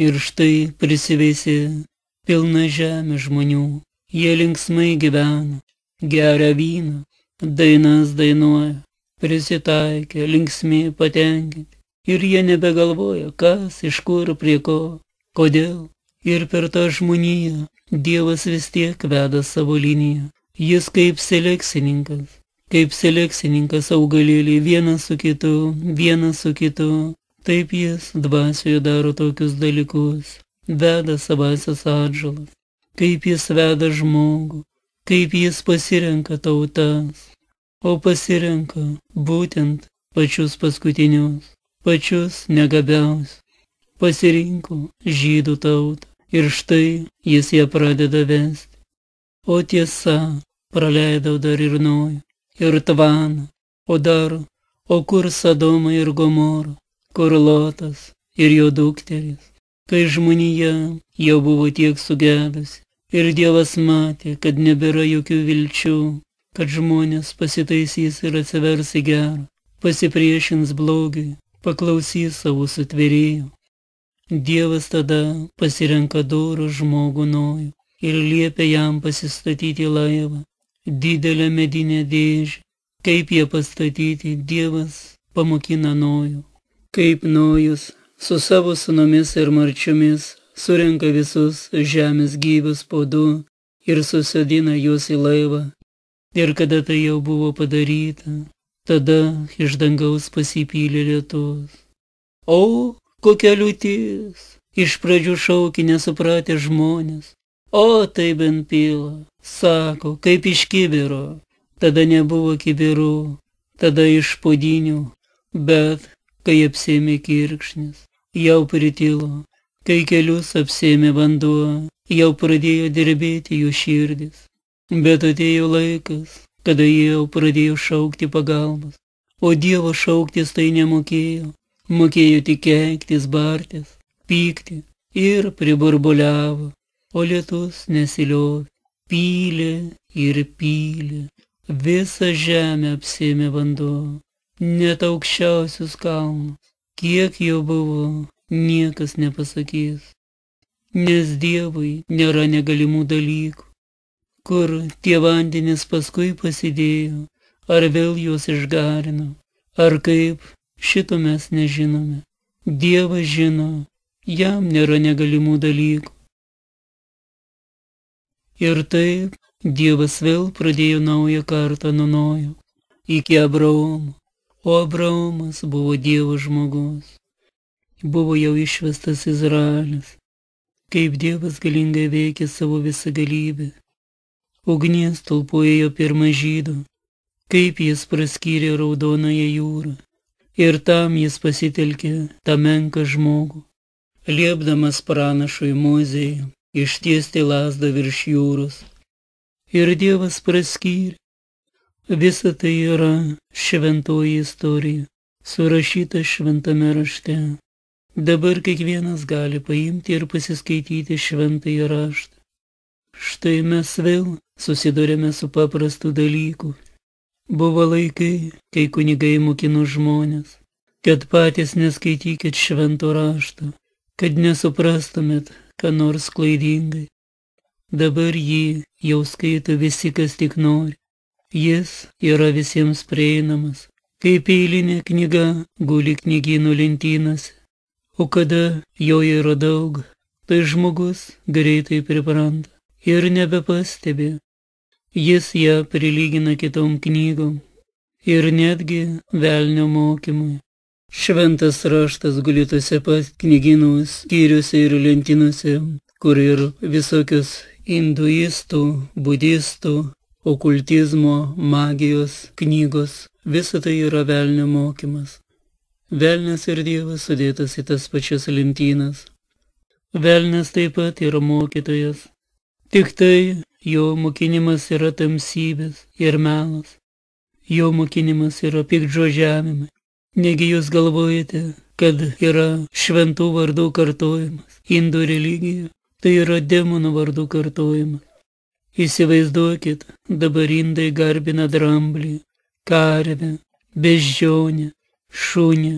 Ir štai prisiveisė pilna žemė žmonių. Jie linksmai gyvena, geria vyną, dainas dainuoja, prisitaikė, linksmi, patenkinti. Ir jie nebegalvoja, kas, iš kur, prie ko, kodėl. Ir per tą žmoniją Dievas vis tiek veda savo liniją. Jis kaip selekcininkas augalėlį vienas su kitu, taip jis dvasioje daro tokius dalykus, veda savasias atžalas, kaip jis veda žmogų, kaip jis pasirenka tautas, o pasirenka būtent pačius paskutinius, pačius negabiausius, pasirinko žydų tautą ir štai jis ją pradeda vesti. O tiesa, praleidau dar ir Nojų, ir Tvaną, o kur Sodoma ir Gomora, kur Lotas ir jo dukteris, kai žmonija jau buvo tiek sugedusi, ir Dievas matė, kad nebėra jokių vilčių, kad žmonės pasitaisys ir atsivers į gerą, pasipriešins blogiui, paklausys savo sutvėrėjų. Dievas tada pasirenka dorų žmogų Nojų ir liepia jam pasistatyti laivą, didelę medinę dėžę. Kaip jie pastatyti, Dievas pamokina Nojų. Kaip Nojus su savo sūnumis ir marčiomis surenka visus žemės gyvus po du ir susodina juos į laivą. Ir kada tai jau buvo padaryta, tada iš dangaus pasipylė lietus. O, kokia liūtis! Iš pradžių šaukė nesupratę žmonės. O, tai bent pila, sako, kaip iš kibiro. Tada nebuvo kibirų, tada iš puodinių, bet kai apsėmė kirkšnis, jau pritilo. Kai kelius apsėmė vanduo, jau pradėjo dirbėti jų širdis. Bet atėjo laikas, kada jie jau pradėjo šaukti pagalbos. O Dievo šauktis tai nemokėjo. Mokėjo tik keiktis, bartis, pykti ir priburbuliavo. O lietus nesiliovė, pylė ir pylė. Visą žemę apsėmė vanduo, net aukščiausius kalnus. Kiek jo buvo, niekas nepasakys. Nes Dievui nėra negalimų dalykų. Kur tie vandenys paskui pasidėjo, ar vėl juos išgarino, ar kaip, šito mes nežinome. Dievas žino, jam nėra negalimų dalykų. Ir taip Dievas vėl pradėjo naują kartą nuo Nojaus iki Abraomo, o Abraomas buvo Dievo žmogus. Buvo jau išvestas Izraelis, kaip Dievas galingai veikė savo visagalybę. Ugnies tulpuojo pirmą žydų, kaip jis praskyrė Raudonąją jūrą, ir tam jis pasitelkė tą menką žmogų, liepdamas pranašui Mozei ištiesti lazdą virš jūros. Ir Dievas praskyrė. Visa tai yra šventoji istorija, surašyta šventame rašte. Dabar kiekvienas gali paimti ir pasiskaityti šventąjį raštą. Štai mes vėl susidurėme su paprastu dalyku. Buvo laikai, kai kunigai mokino žmonės, kad patys neskaitykit švento rašto, kad nesuprastumėt, ką nors klaidingai. Dabar jį jau skaito visi, kas tik nori. Jis yra visiems prieinamas, kaip eilinė knyga guli knygynų lentynose. O kada jo yra daug, tai žmogus greitai pripranta ir nebepastebi. Jis ją prilygina kitom knygom ir netgi velnio mokymui. Šventas raštas guli tose pat knygynų skyriuose ir lentynose, kur ir visokios hinduistų, budistų, okultizmo, magijos knygos. Visa tai yra velnio mokymas. Velnias ir Dievas sudėtas į tas pačias lentynas. Velnias taip pat yra mokytojas. Tik tai jo mokinimas yra tamsybės ir melas. Jo mokinimas yra piktžodžiavimai. Negi jūs galvojate, kad yra šventų vardų kartojimas. Indų religija tai yra demonų vardų kartojimas. Įsivaizduokit, dabar indai garbina dramblį, karvę, beždžionę, šunį.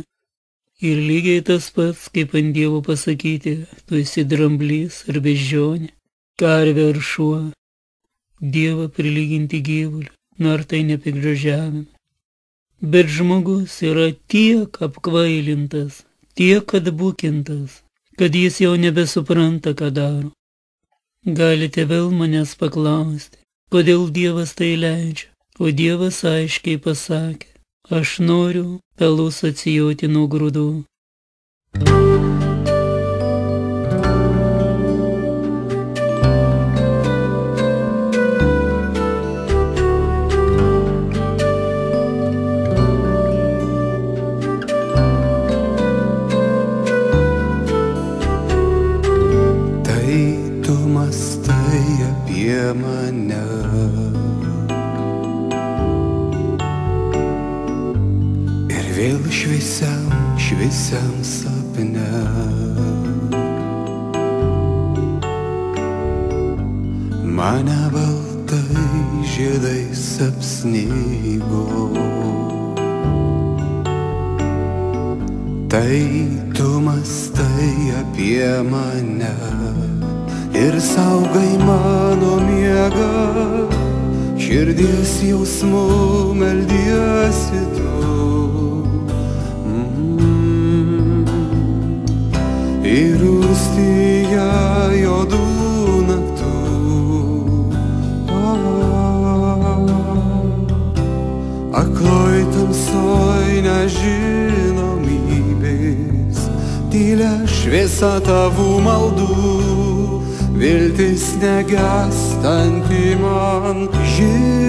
Ir lygiai tas pats, kaip ant Dievo pasakyti, tu esi dramblys ar beždžionė, karvė ar šuo. Dievą prilyginti gyvuliu, nors tai nepiktžodžiavimai. Bet žmogus yra tiek apkvailintas, tiek atbukintas, kad jis jau nebesupranta, ką daro. Galite vėl manęs paklausti, kodėl Dievas tai leidžia, o Dievas aiškiai pasakė, aš noriu pelus atsijoti nuo grūdų. Mane ir vėl šviesiam sapne mane baltai žiedais apsnigo. Tai tu mąstai apie mane ir saugai mano miegą, širdies jausmu meldiesi tu. Ir rūstyje juodų naktų. Akloj tamsoj nežinomybės, tylia šviesa tavų maldų, viltis negęstanti man žiba.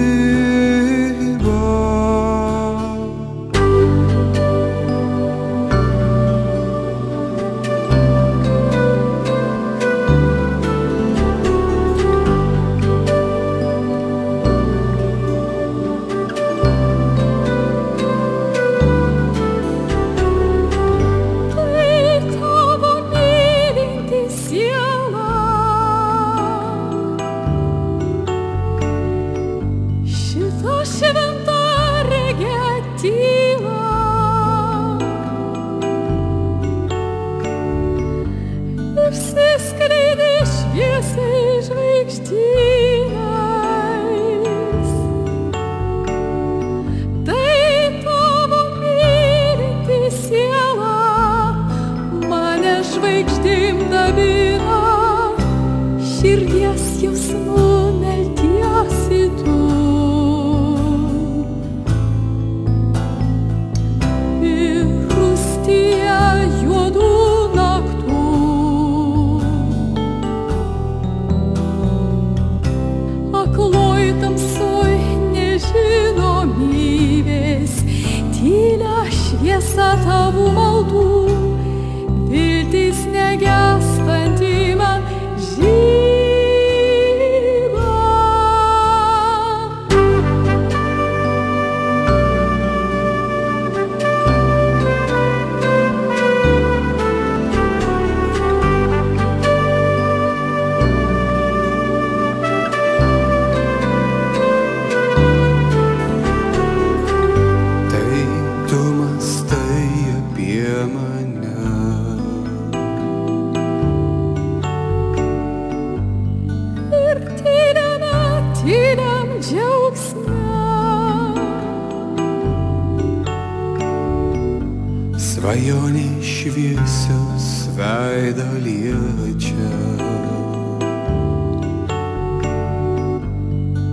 Svajonė šviesios veidą liečia.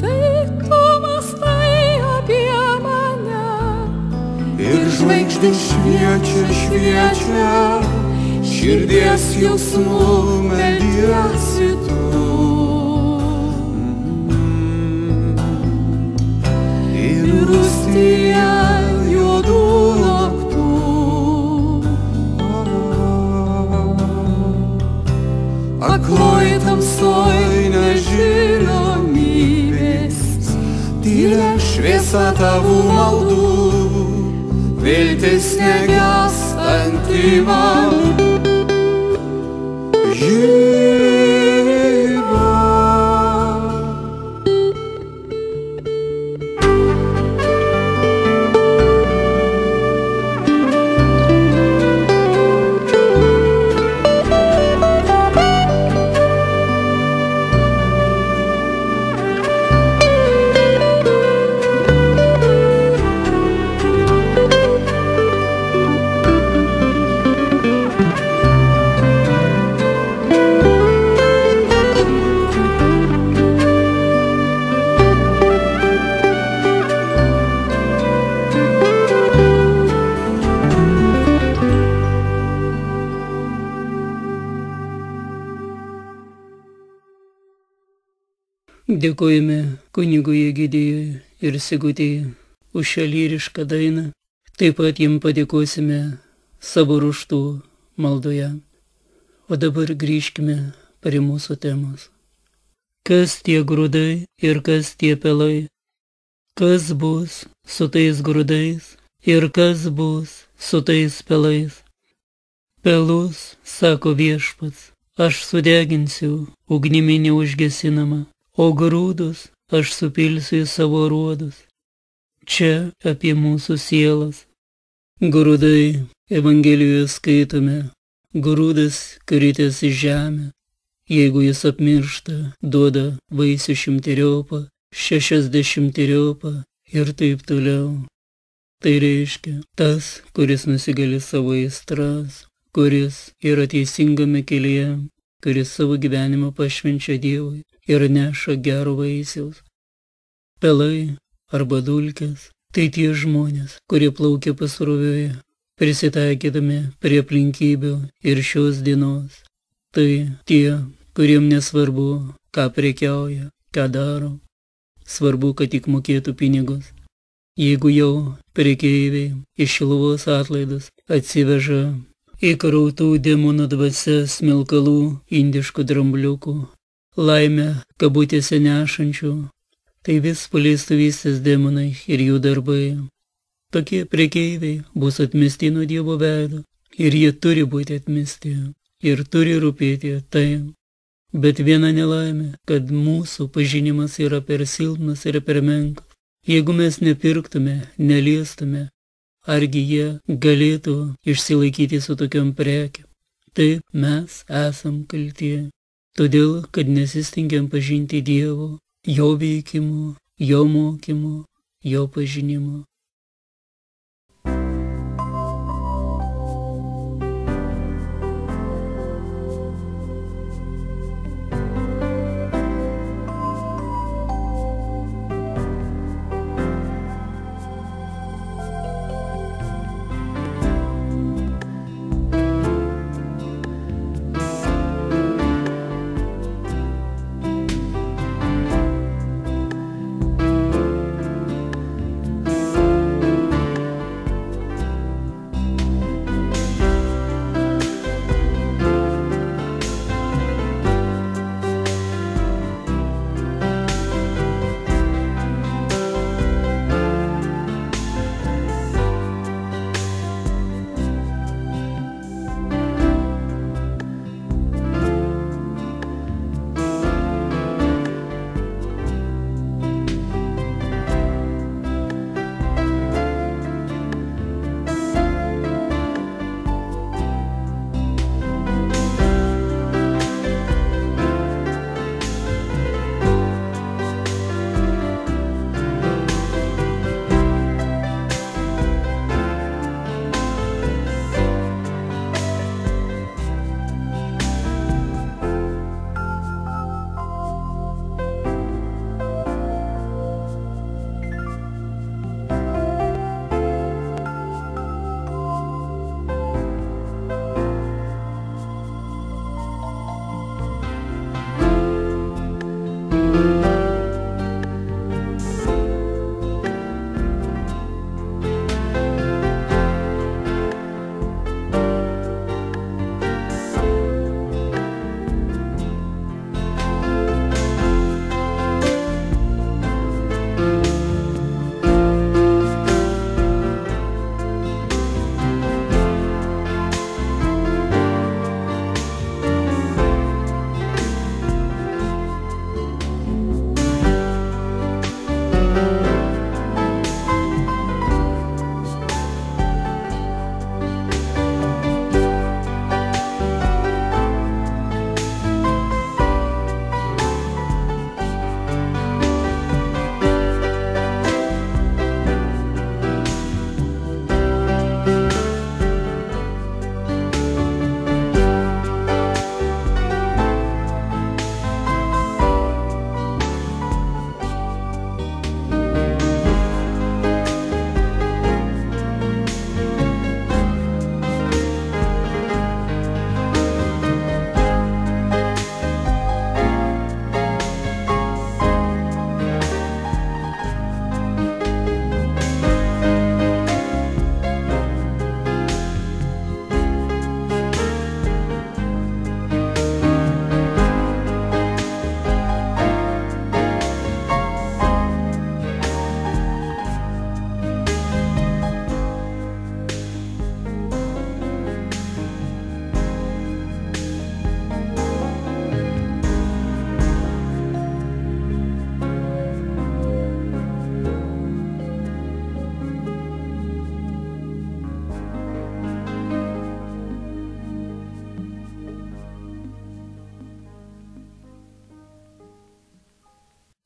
Tai tu mąstai apie mane. Ir žvaigždės šviečia, šviečia, širdies jausmu meldiesi tu. Ir rūstyje juodų naktų. Akloj tamsoj nežinomybės, tylia šviesa tavų maldų, viltis negęstanti man žiba. Dėkojame kunigui Egidijui ir Sigutei už šią lyrišką dainą. Taip pat jiems padėkosime savo ruožtų maldoje. O dabar grįžkime prie mūsų temos. Kas tie grūdai ir kas tie pelai? Kas bus su tais grūdais ir kas bus su tais pelais? Pelus, sako Viešpats, aš sudeginsiu ugnimi neužgesinamą, o grūdus aš supilsiu į savo ruodus. Čia apie mūsų sielas. Grūdai Evangelijoje skaitome, grūdas kritęs į žemę, jeigu jis apmiršta, duoda vaisių šimteriopą, 60 ir taip toliau. Tai reiškia, tas, kuris nusigali savo aistras, kuris yra teisingame kelyje, kuris savo gyvenimą pašvenčia Dievui ir neša gero vaisiaus. Pelai arba dulkės – tai tie žmonės, kurie plaukia pasroviuje, prisitaikydami prie aplinkybių ir šios dienos. Tai tie, kuriem nesvarbu, ką prekiauja, ką daro. Svarbu, kad tik mokėtų pinigus. Jeigu jau prekeiviai iš Šiluvos atlaidus atsiveža įkrautų demonų dvasias smilkalų indiškų drambliukų, laimę kabutėse nešančių, tai vis paleistuvystės demonai ir jų darbai. Tokie prekeiviai bus atmesti nuo Dievo veido ir jie turi būti atmesti ir turi rūpėti tai. Bet viena nelaimė, kad mūsų pažinimas yra per silpnas ir per menkas. Jeigu mes nepirktume, neliestume, argi jie galėtų išsilaikyti su tokiom prekiam. Taip mes esam kalti, todėl, kad nesistengiam pažinti Dievo, jo veikimo, jo mokymo, jo pažinimo.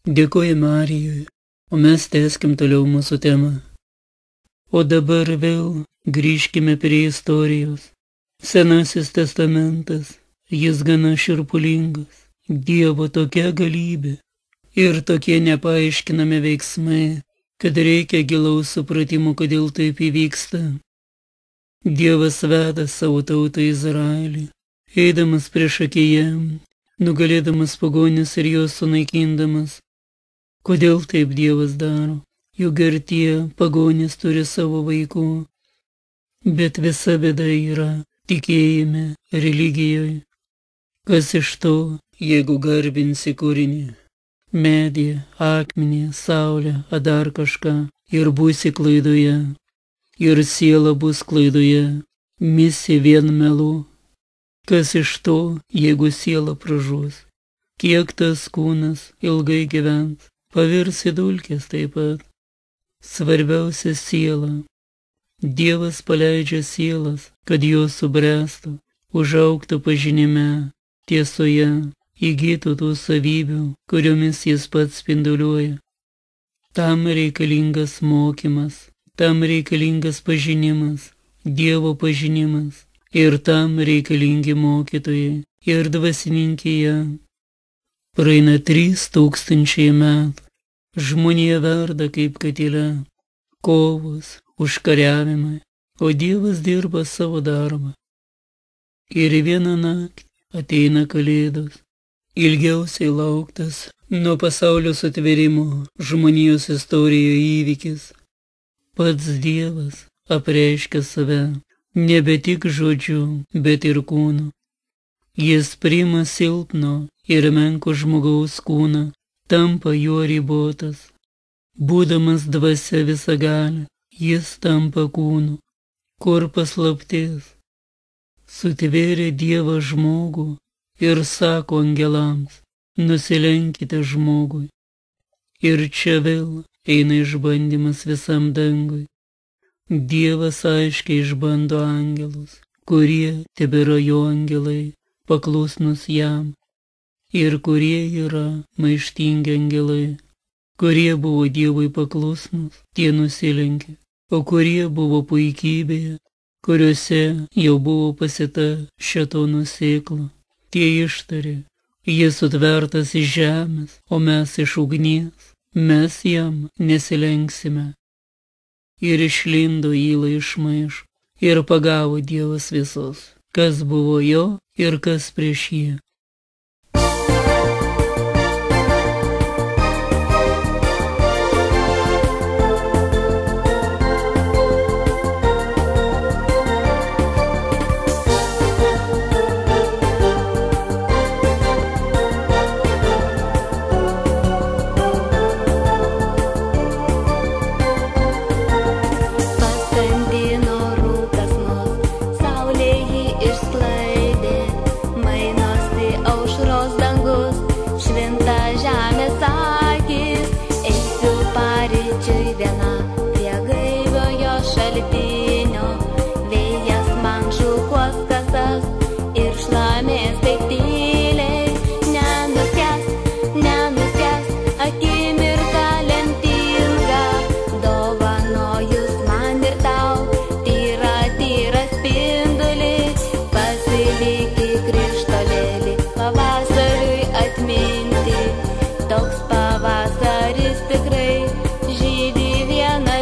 Dėkoju Marijui, o mes tęskim toliau mūsų temą. O dabar vėl grįžkime prie istorijos. Senasis testamentas, jis gana šiurpulingas. Dievo tokia galybė ir tokie nepaaiškinami veiksmai, kad reikia gilaus supratimo, kodėl taip įvyksta. Dievas veda savo tautą Izraelį, eidamas priešakyje jam, nugalėdamas pagonis ir juos sunaikindamas. Kodėl taip Dievas daro? Juk ir tie pagonis turi savo vaikų. Bet visa bėda yra tikėjime, religijoje. Kas iš to, jeigu garbinsi kūrinį, medį, akmenį, saulę, ar dar kažką, ir būsi klaidoje, ir siela bus klaidoje, misi vien melu. Kas iš to, jeigu siela pražus? Kiek tas kūnas ilgai gyvens, pavirs į dulkes taip pat. Svarbiausia siela. Dievas paleidžia sielas, kad jos subręstų, užaugtų pažinime, tiesoje, įgytų tų savybių, kuriomis jis pats spinduliuoja. Tam reikalingas mokymas, tam reikalingas pažinimas, Dievo pažinimas, ir tam reikalingi mokytojai ir dvasininkija. Praeina 3000 metų, žmonija verda kaip katile, kovos, užkariavimai, o Dievas dirba savo darbą. Ir vieną naktį ateina Kalėdos, ilgiausiai lauktas nuo pasaulio sutvėrimo žmonijos istorijoje įvykis. Pats Dievas apreiškia save, nebe tik žodžiu, bet ir kūnu. Jis priima silpno ir menko žmogaus kūną, tampa juo ribotas. Būdamas dvasia visagalė, jis tampa kūnu. Kur paslaptis? Sutvėrė Dievą žmogų ir sako angelams, nusilenkite žmogui. Ir čia vėl eina išbandymas visam dangui. Dievas aiškiai išbando angelus, kurie tebėra jo angelai, paklusnus jam, ir kurie yra maištingi angelai. Kurie buvo Dievui paklusnus, tie nusilenkė, o kurie buvo puikybėje, kuriuose jau buvo pasėta šėtono sėkla, tie ištarė, jis sutvertas iš žemės, o mes iš ugnies, mes jam nesilenksime. Ir išlindo įla iš maišo, ir pagavo Dievas visus, kas buvo jo ir kas prieš jį. Toks pavasaris tikrai žydi vieną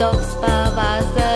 toks pavasaris.